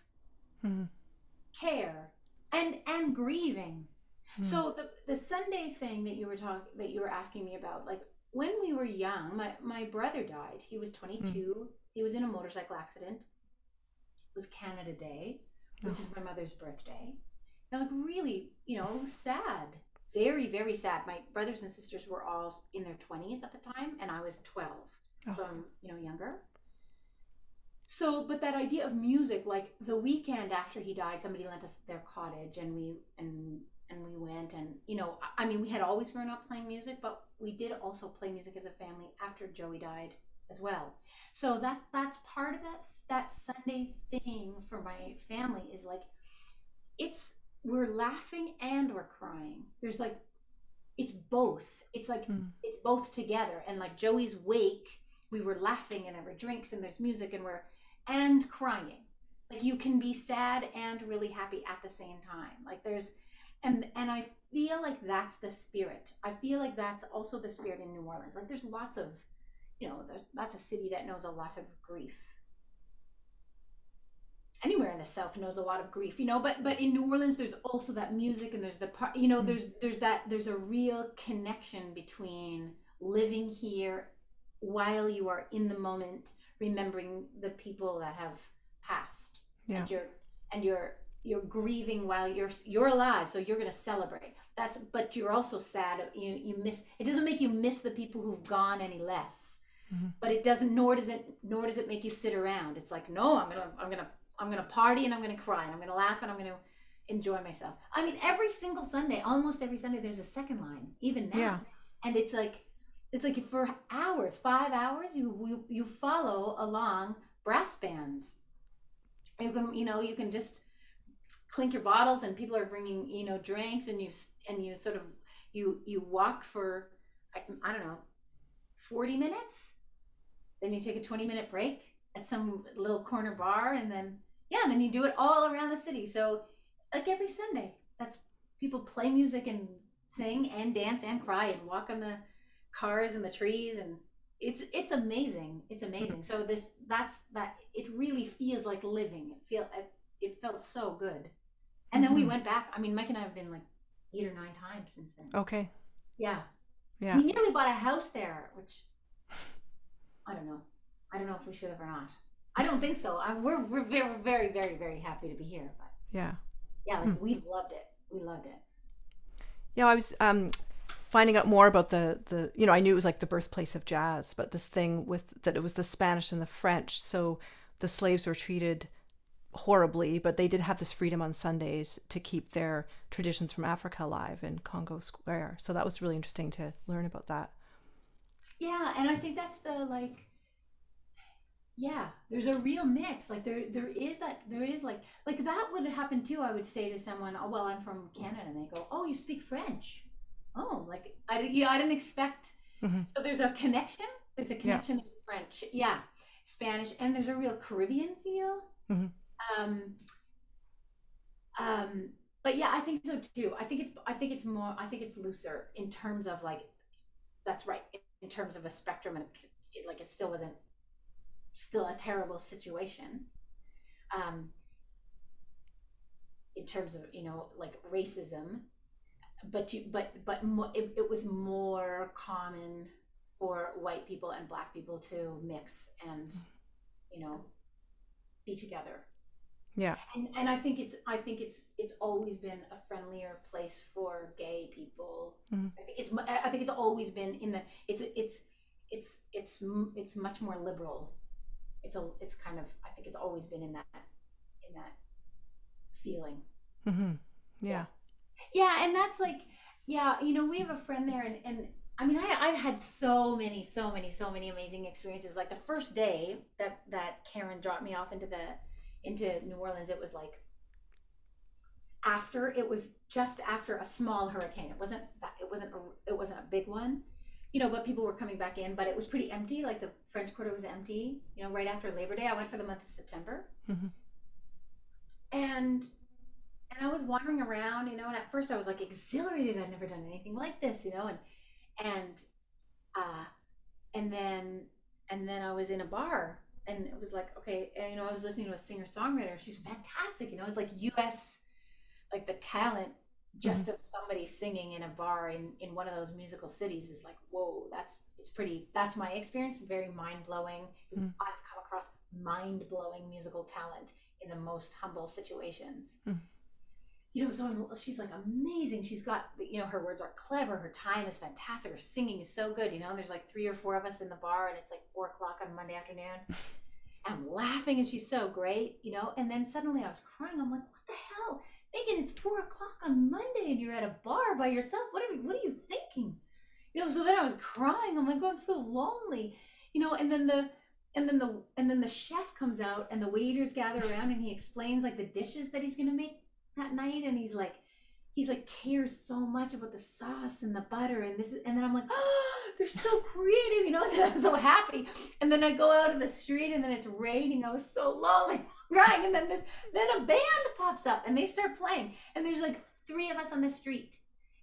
care and grieving. So the Sunday thing that you were asking me about, like, when we were young, my brother died. He was 22. He was in a motorcycle accident. It was Canada Day, which is my mother's birthday. And, like, really, it was sad. Very, very sad. My brothers and sisters were all in their 20s at the time, and I was 12. So I'm, younger. So, but that idea of music, like, the weekend after he died, somebody lent us their cottage, and we went, and I mean, we had always grown up playing music, but we did also play music as a family after Joey died as well. So that's part of that Sunday thing for my family, is like, we're laughing and we're crying. There's, like, it's both. It's like it's both together. And, like, Joey's wake, we were laughing and there were drinks and there's music and crying. Like, you can be sad and really happy at the same time. Like, there's and I feel like that's the spirit. I feel like that's also the spirit in New Orleans. Like, there's lots of, that's a city that knows a lot of grief. Anywhere in the South knows a lot of grief, but in New Orleans, there's also that music, and there's the part, there's a real connection between living here while you are in the moment, remembering the people that have passed, and you're grieving while you're alive, so you're going to celebrate. But you're also sad. You miss. It doesn't make you miss the people who've gone any less, but it doesn't. Nor does it make you sit around. It's like, no, I'm gonna party, and I'm gonna cry, and I'm gonna laugh, and I'm gonna enjoy myself. I mean, almost every Sunday, there's a second line, even now, and it's like for hours, 5 hours, you follow along brass bands. You can just clink your bottles, and people are bringing drinks, and you sort of you walk for, I don't know, 40 minutes, then you take a 20-minute break at some little corner bar, and then you do it all around the city. So, like, every Sunday, that's people play music and sing and dance and cry and walk on the cars and the trees, and it's amazing. It's amazing. So it really feels like living. It felt so good. And then we went back. I mean, Mike and I have been, like, 8 or 9 times since then. Okay. Yeah. Yeah. We nearly bought a house there, which I don't know. I don't know if we should have or not. I don't think so. We're very, very, very, very happy to be here. But yeah, like, we loved it. We loved it. Yeah, I was finding out more about the I knew it was like the birthplace of jazz, but this thing with that it was the Spanish and the French. So the slaves were treated horribly, but they did have this freedom on Sundays to keep their traditions from Africa alive in Congo Square. So that was really interesting to learn about that. Yeah, and I think that's there's a real mix. Like, there is like that would happen too. I would say to someone, oh, well, I'm from Canada, and they go, oh, you speak French. Oh, like, I didn't expect. So there's a connection. There's a connection to French. Yeah. Spanish, and there's a real Caribbean feel. But yeah, I think so too. I think it's looser in terms of, like, that's right, in terms of a spectrum, and like, it still wasn't still a terrible situation, in terms of, you know, like racism, but it was more common for white people and black people to mix and, you know, be together. Yeah. And I think it's always been a friendlier place for gay people. I think it's always been in the it's much more liberal. It's kind of, I think it's always been in that feeling. Yeah. Yeah, and that's like, yeah, you know, we have a friend there, and I mean, I've had so many amazing experiences. Like the first day that Karen dropped me off into New Orleans, it was like just after a small hurricane. It wasn't a big one, you know, but people were coming back in, but it was pretty empty. Like the French Quarter was empty, you know, right after Labor Day. I went for the month of September. And I was wandering around, you know, and at first I was like exhilarated. I'd never done anything like this, you know, and then I was in a bar, and it was like, okay, and, you know, I was listening to a singer-songwriter. She's fantastic, you know. It's like US, like the talent just of somebody singing in a bar in one of those musical cities is like, whoa, that's my experience, very mind-blowing. I've come across mind-blowing musical talent in the most humble situations. You know, so she's like amazing. She's got, you know, her words are clever. Her time is fantastic. Her singing is so good, you know, and there's like 3 or 4 of us in the bar, and it's like 4 o'clock on Monday afternoon. And I'm laughing, and she's so great, you know, and then suddenly I was crying. I'm like, what the hell? Megan, it's 4 o'clock on Monday and you're at a bar by yourself. What are you thinking? You know, so then I was crying. I'm like, oh, I'm so lonely, you know, and then the chef comes out, and the waiters gather around, and he explains like the dishes that he's going to make that night, and he's like cares so much about the sauce and the butter and this, and then I'm like, oh, they're so creative, you know, and then I'm so happy, and then I go out in the street, and then it's raining. I was so lonely, crying, and then a band pops up, and they start playing, and there's like 3 of us on the street,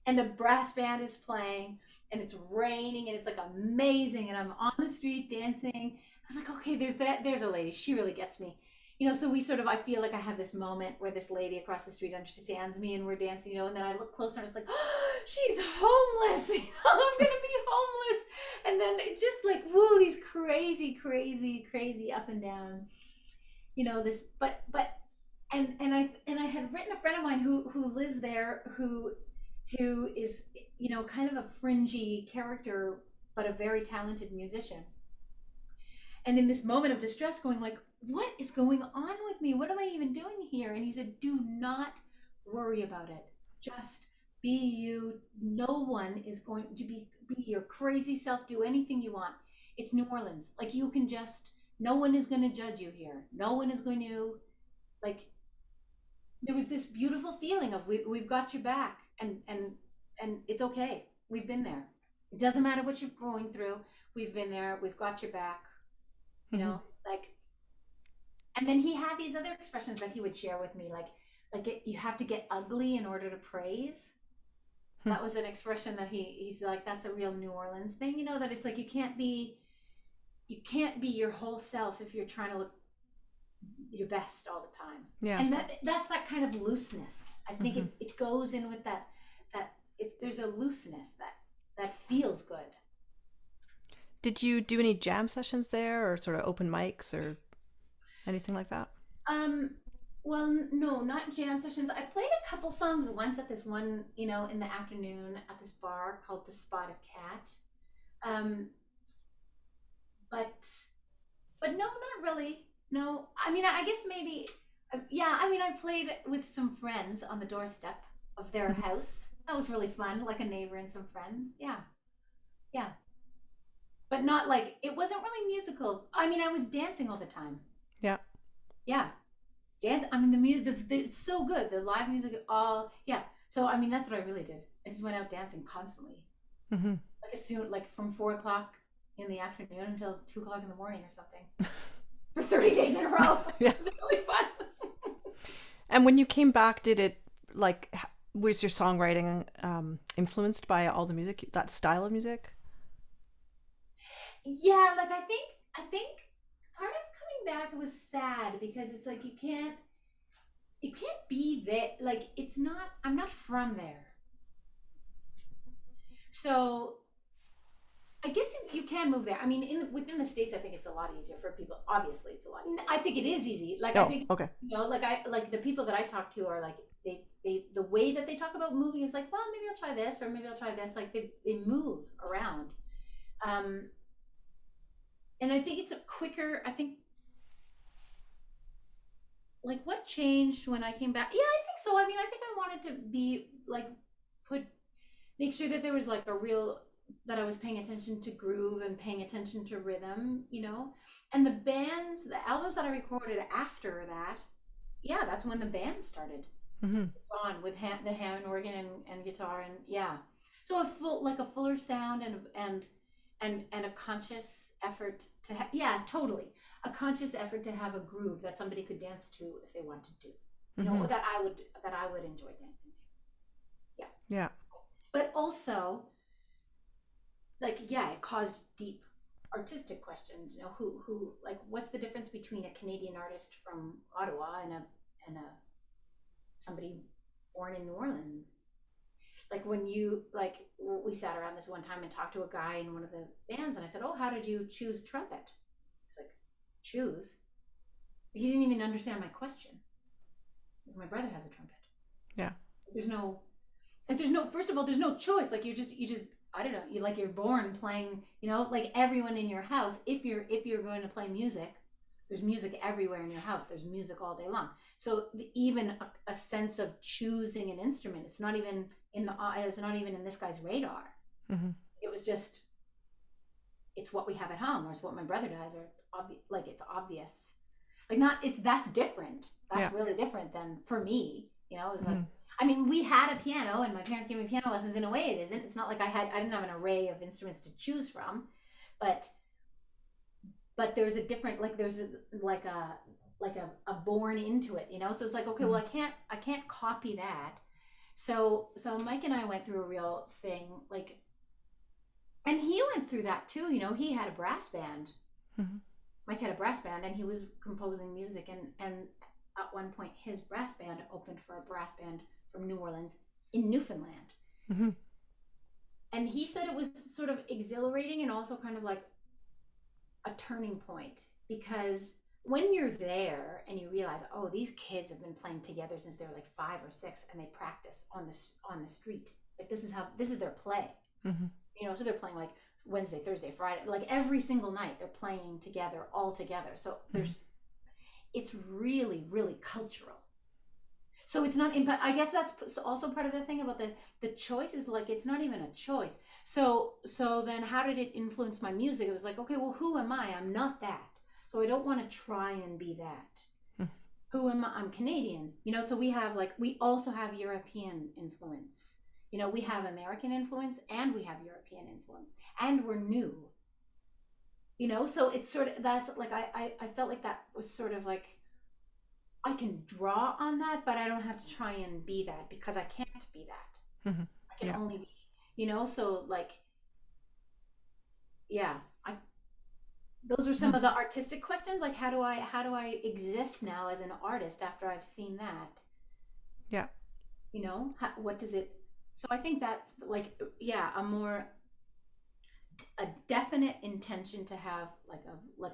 and a brass band is playing, and it's raining, and it's like amazing, and I'm on the street dancing. I was like, okay, there's a lady, she really gets me. You know, so I feel like I have this moment where this lady across the street understands me, and we're dancing, you know, and then I look closer, and it's like, oh, she's homeless, you know, I'm going to be homeless. And then it just like, woo, these crazy up and down, you know, this, and I had written a friend of mine who lives there, who is, you know, kind of a fringy character, but a very talented musician. And in this moment of distress, going like, what is going on with me? What am I even doing here? And he said, do not worry about it. Just be you. No one is going to be your crazy self. Do anything you want. It's New Orleans. Like, you can just, no one is going to judge you here. No one is going to, like, there was this beautiful feeling of we've got your back, and it's okay. We've been there. It doesn't matter what you're going through. We've been there. We've got your back. You know, like, and then he had these other expressions that he would share with me, you have to get ugly in order to praise. That was an expression that he's like, that's a real New Orleans thing, you know, that it's like, you can't be your whole self if you're trying to look your best all the time. Yeah. And that's that kind of looseness. I think it goes in with that there's a looseness that feels good. Did you do any jam sessions there, or sort of open mics or anything like that? Well, no, not jam sessions. I played a couple songs once at this one, you know, in the afternoon at this bar called the Spotted Cat. But no, not really. No, I mean, I guess maybe, yeah, I mean, I played with some friends on the doorstep of their house. That was really fun, like a neighbor and some friends. Yeah. Yeah. But not like, it wasn't really musical. I mean, I was dancing all the time. Yeah. Yeah. Dance. I mean, the music, it's so good. The live music, all, yeah. So, I mean, that's what I really did. I just went out dancing constantly. Like from 4 o'clock in the afternoon until 2 o'clock in the morning or something. For 30 days in a row. Yeah. It was really fun. And when you came back, did it, like, was your songwriting influenced by all the music, that style of music? Yeah, like I think part of back, it was sad because it's like you can't be there. Like it's not. I'm not from there, so I guess you can move there. I mean, within the States, I think it's a lot easier for people. Obviously, it's a lot. I think it is easy. Like I think, okay. like the people that I talk to are like the way that they talk about moving is like, well, maybe I'll try this or maybe I'll try this. Like they move around, and I think it's a quicker. I think like what changed when I came back. Yeah, I think so. I mean, I think I wanted to be like make sure that there was like a real that I was paying attention to groove and paying attention to rhythm, and the albums that I recorded after that, yeah, that's when the band started on with the Hammond organ and guitar, and yeah, so a fuller sound and a conscious effort to yeah, totally, a conscious effort to have a groove that somebody could dance to if they wanted to, that I would enjoy dancing to. Yeah. But also, like, yeah, it caused deep artistic questions. Who like, what's the difference between a Canadian artist from Ottawa and a somebody born in New Orleans? Like when we sat around this one time and talked to a guy in one of the bands, and I said, "Oh, how did you choose trumpet?" He's like, "Choose?" He didn't even understand my question. My brother has a trumpet. Yeah. There's no, first of all, there's no choice. Like you just I don't know, you're born playing, like everyone in your house, if you're going to play music, there's music everywhere in your house. There's music all day long. So even a sense of choosing an instrument, it's not even in this guy's radar. It was just, it's what we have at home, or it's what my brother does, or it's obvious. That's different. That's really different than for me, it was like, I mean, we had a piano and my parents gave me piano lessons. In a way it isn't. It's not like I didn't have an array of instruments to choose from, but there's a different, there's a born into it, so it's like, okay, well, I can't copy that. So Mike and I went through a real thing, and he went through that too. He had a brass band. Mike had a brass band and he was composing music, and at one point his brass band opened for a brass band from New Orleans in Newfoundland. And he said it was sort of exhilarating and also kind of like a turning point, because when you're there and you realize, oh, these kids have been playing together since they were like 5 or 6, and they practice on the street. Like this is their play. So they're playing like Wednesday, Thursday, Friday, like every single night they're playing together, all together. So it's really, really cultural. So it's not, I guess that's also part of the thing about the choice is like, it's not even a choice. So then how did it influence my music? It was like, okay, well, who am I? I'm not that. So I don't want to try and be that. Who am I? I'm Canadian, so we also have European influence. We have American influence and we have European influence, and we're new, so it's sort of, that's like, I felt like that was sort of like, I can draw on that, but I don't have to try and be that, because I can't be that. I can only be, so like, yeah, those are some of the artistic questions. Like, how do I exist now as an artist after I've seen that? Yeah. What does it, so I think that's like, yeah, a definite intention to have like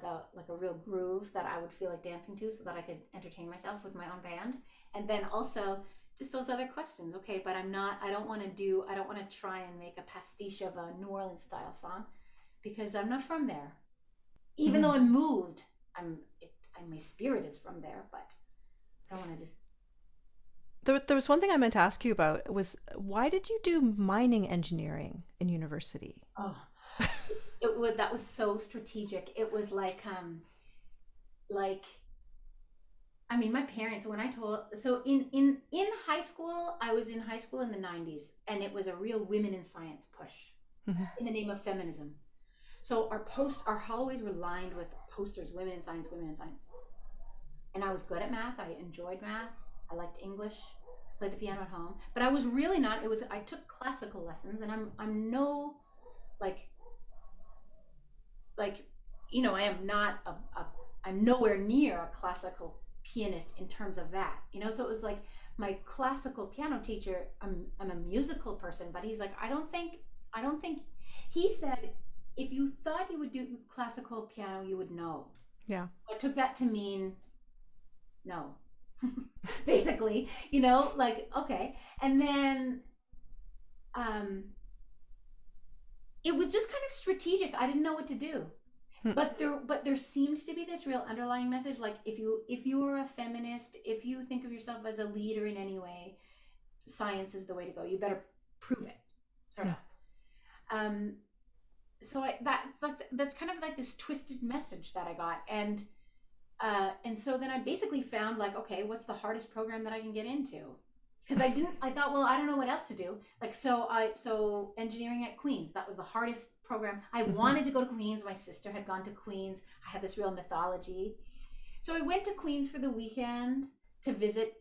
a real groove that I would feel like dancing to, so that I could entertain myself with my own band. And then also just those other questions. Okay, but I don't want to try and make a pastiche of a New Orleans style song, because I'm not from there. Even though I moved, my spirit is from there, but I don't want to just. There was one thing I meant to ask you about, was why did you do mining engineering in university? Oh, that was so strategic. It was like, I mean, my parents, when I told, so in high school, I was in high school in the 90s, and it was a real women in science push in the name of feminism. So our hallways were lined with posters, women in science, women in science. And I was good at math. I enjoyed math. I liked English. I played the piano at home, but I was really not. I took classical lessons, and I'm no, I am not I'm nowhere near a classical pianist in terms of that, so it was like my classical piano teacher, I'm a musical person, but he's like, I don't think he said, if you thought you would do classical piano, you would know. Yeah. I took that to mean no. Basically, like, okay. And then it was just kind of strategic. I didn't know what to do. But there seemed to be this real underlying message, like if you are a feminist, if you think of yourself as a leader in any way, science is the way to go. You better prove it, sort of. So that's kind of like this twisted message that I got, and so then I basically found, like, okay, what's the hardest program that I can get into? Because I thought, well, I don't know what else to do. Like, so engineering at Queen's, that was the hardest program. I wanted to go to Queen's. My sister had gone to Queen's. I had this real mythology. So I went to Queen's for the weekend to visit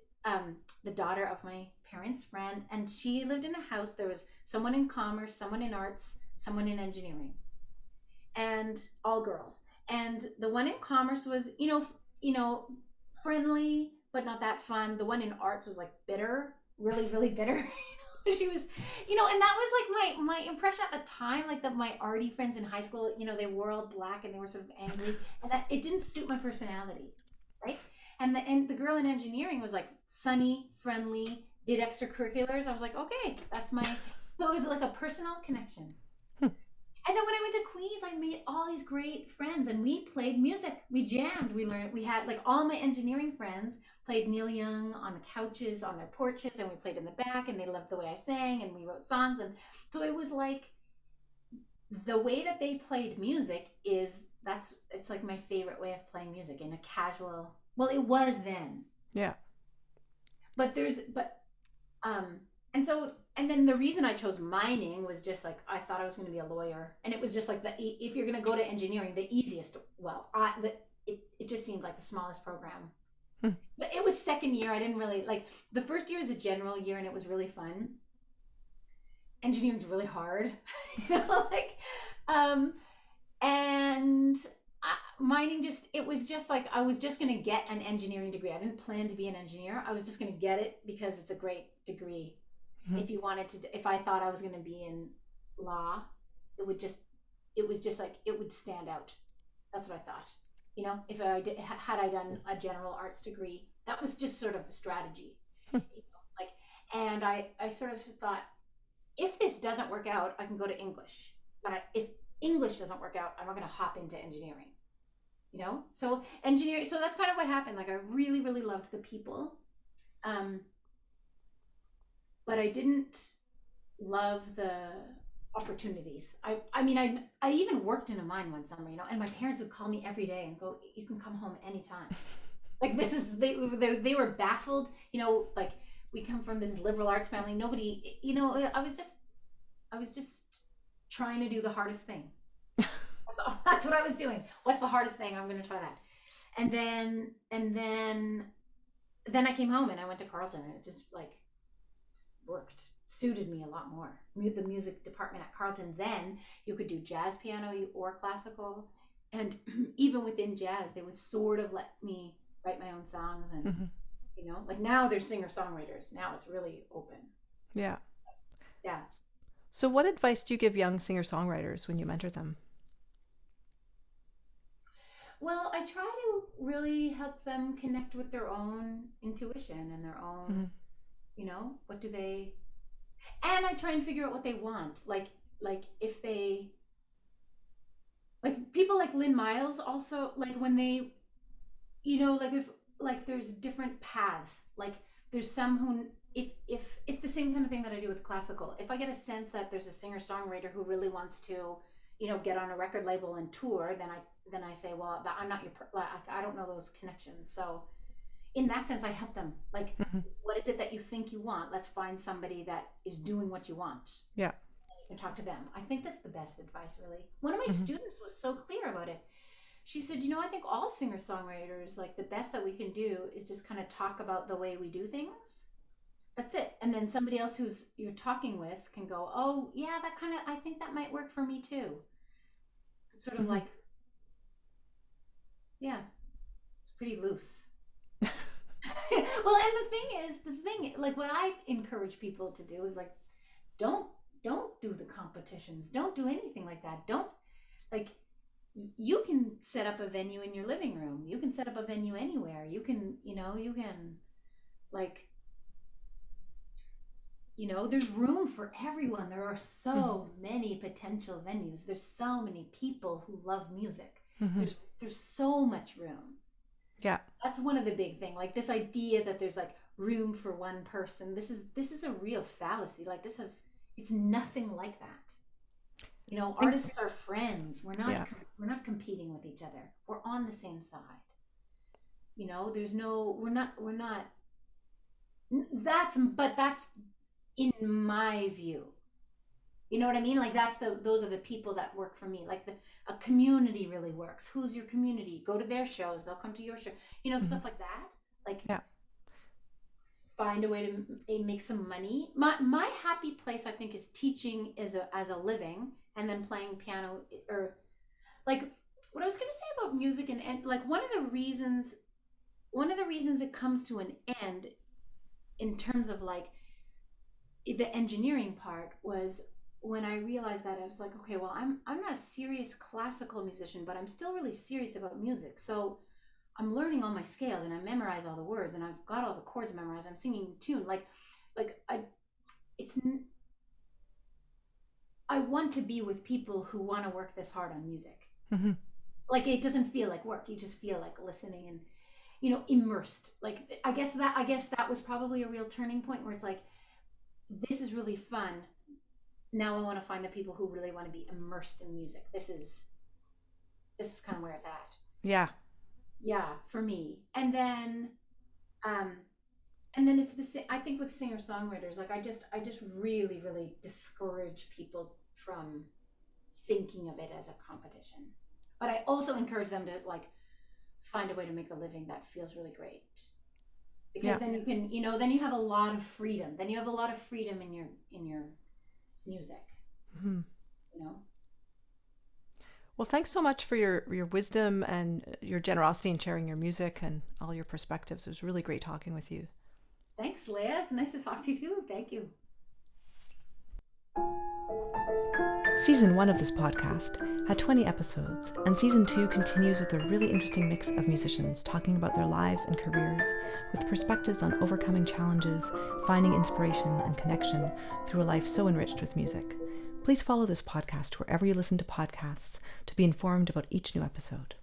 the daughter of my parents' friend, and she lived in a house. There was someone in commerce, someone in arts, someone in engineering, and all girls. And the one in commerce was, friendly, but not that fun. The one in arts was like bitter, really, really bitter. She was, and that was like my impression at the time, like that my arty friends in high school, they wore all black and they were sort of angry, and that it didn't suit my personality, right? And the girl in engineering was like sunny, friendly, did extracurriculars. I was like, okay, so it was like a personal connection. And then when I went to Queen's, I made all these great friends, and we played music. We jammed. We learned. We had, like, all my engineering friends played Neil Young on the couches, on their porches, and we played in the back, and they loved the way I sang, and we wrote songs. And so it was like the way that they played music it's like my favorite way of playing music in a casual. Well, it was then. Yeah. And then the reason I chose mining was just like, I thought I was going to be a lawyer, and it was just like if you're going to go to engineering, the easiest. Well, it just seemed like the smallest program. But it was second year. I didn't really like the first year is a general year, and it was really fun. Engineering's really hard, and mining it was just like I was just going to get an engineering degree. I didn't plan to be an engineer. I was just going to get it because it's a great degree. If I thought I was going to be in law, it was just like, it would stand out. That's what I thought. If had I done a general arts degree, that was just sort of a strategy. And I sort of thought, if this doesn't work out, I can go to English. But if English doesn't work out, I'm not going to hop into engineering. So engineering. So that's kind of what happened. Like, I really, really loved the people. But I didn't love the opportunities. I mean, I even worked in a mine one summer, and my parents would call me every day and go, you can come home anytime. Like, they were baffled, like, we come from this liberal arts family. Nobody, I was just trying to do the hardest thing. That's what I was doing. What's the hardest thing? I'm going to try that. And then I came home and I went to Carleton, and it just suited me a lot more. The music department at Carleton, then you could do jazz piano or classical, and even within jazz they would sort of let me write my own songs, and like now there's singer-songwriters. Now it's really open. Yeah. Yeah. So what advice do you give young singer-songwriters when you mentor them? Well, I try to really help them connect with their own intuition and their own what do they, and I try and figure out what they want. Like if they, like, people like Lynn Miles also, like, when they, if there's different paths. Like, there's some who, if it's the same kind of thing that I do with classical. If I get a sense that there's a singer-songwriter who really wants to, get on a record label and tour, then I say, well, I'm not your, I don't know those connections. So in that sense, I help them. Like, what is it that you think you want? Let's find somebody that is doing what you want. Yeah. And you can talk to them. I think that's the best advice, really. One of my students was so clear about it. She said, I think all singer-songwriters, like, the best that we can do is just kind of talk about the way we do things. That's it. And then somebody else who's you're talking with can go, oh, yeah, I think that might work for me too. It's sort of like, yeah. pretty loose. Well, and the thing, like what I encourage people to do is like, don't do the competitions. Don't do anything like that. Don't like, you can set up a venue in your living room. You can set up a venue anywhere. You can, like, there's room for everyone. There are so many potential venues. There's so many people who love music. There's so much room. Yeah. That's one of the big things. Like this idea that there's like room for one person. This is a real fallacy. Like it's nothing like that. Artists are friends. We're not competing with each other. We're on the same side. We're not that's in my view. You know what I mean? Like those are the people that work for me. Like a community really works. Who's your community? Go to their shows. They'll come to your show. Stuff like that. Like, find a way to make some money. My happy place, I think, is teaching as a living, and then playing piano. Or like what I was going to say about music, and like one of the reasons it comes to an end in terms of like the engineering part was when I realized that I was like, okay, well, I'm not a serious classical musician, but I'm still really serious about music. So I'm learning all my scales, and I memorize all the words, and I've got all the chords memorized. I'm singing in tune. I want to be with people who want to work this hard on music. Like it doesn't feel like work. You just feel like listening and, immersed. Like I guess that was probably a real turning point where it's like, this is really fun. Now I want to find the people who really want to be immersed in music. This is kind of where it's at. Yeah, for me. And then it's I think with singer-songwriters, like I just really, really discourage people from thinking of it as a competition. But I also encourage them to like find a way to make a living that feels really great. Because then you can, then you have a lot of freedom. Then you have a lot of freedom in your music. Well, thanks so much for your wisdom and your generosity in sharing your music and all your perspectives. It was really great talking with you. Thanks, Leah. It's nice to talk to you too. Thank you. Season 1 of this podcast had 20 episodes, and Season 2 continues with a really interesting mix of musicians talking about their lives and careers with perspectives on overcoming challenges, finding inspiration and connection through a life so enriched with music. Please follow this podcast wherever you listen to podcasts to be informed about each new episode.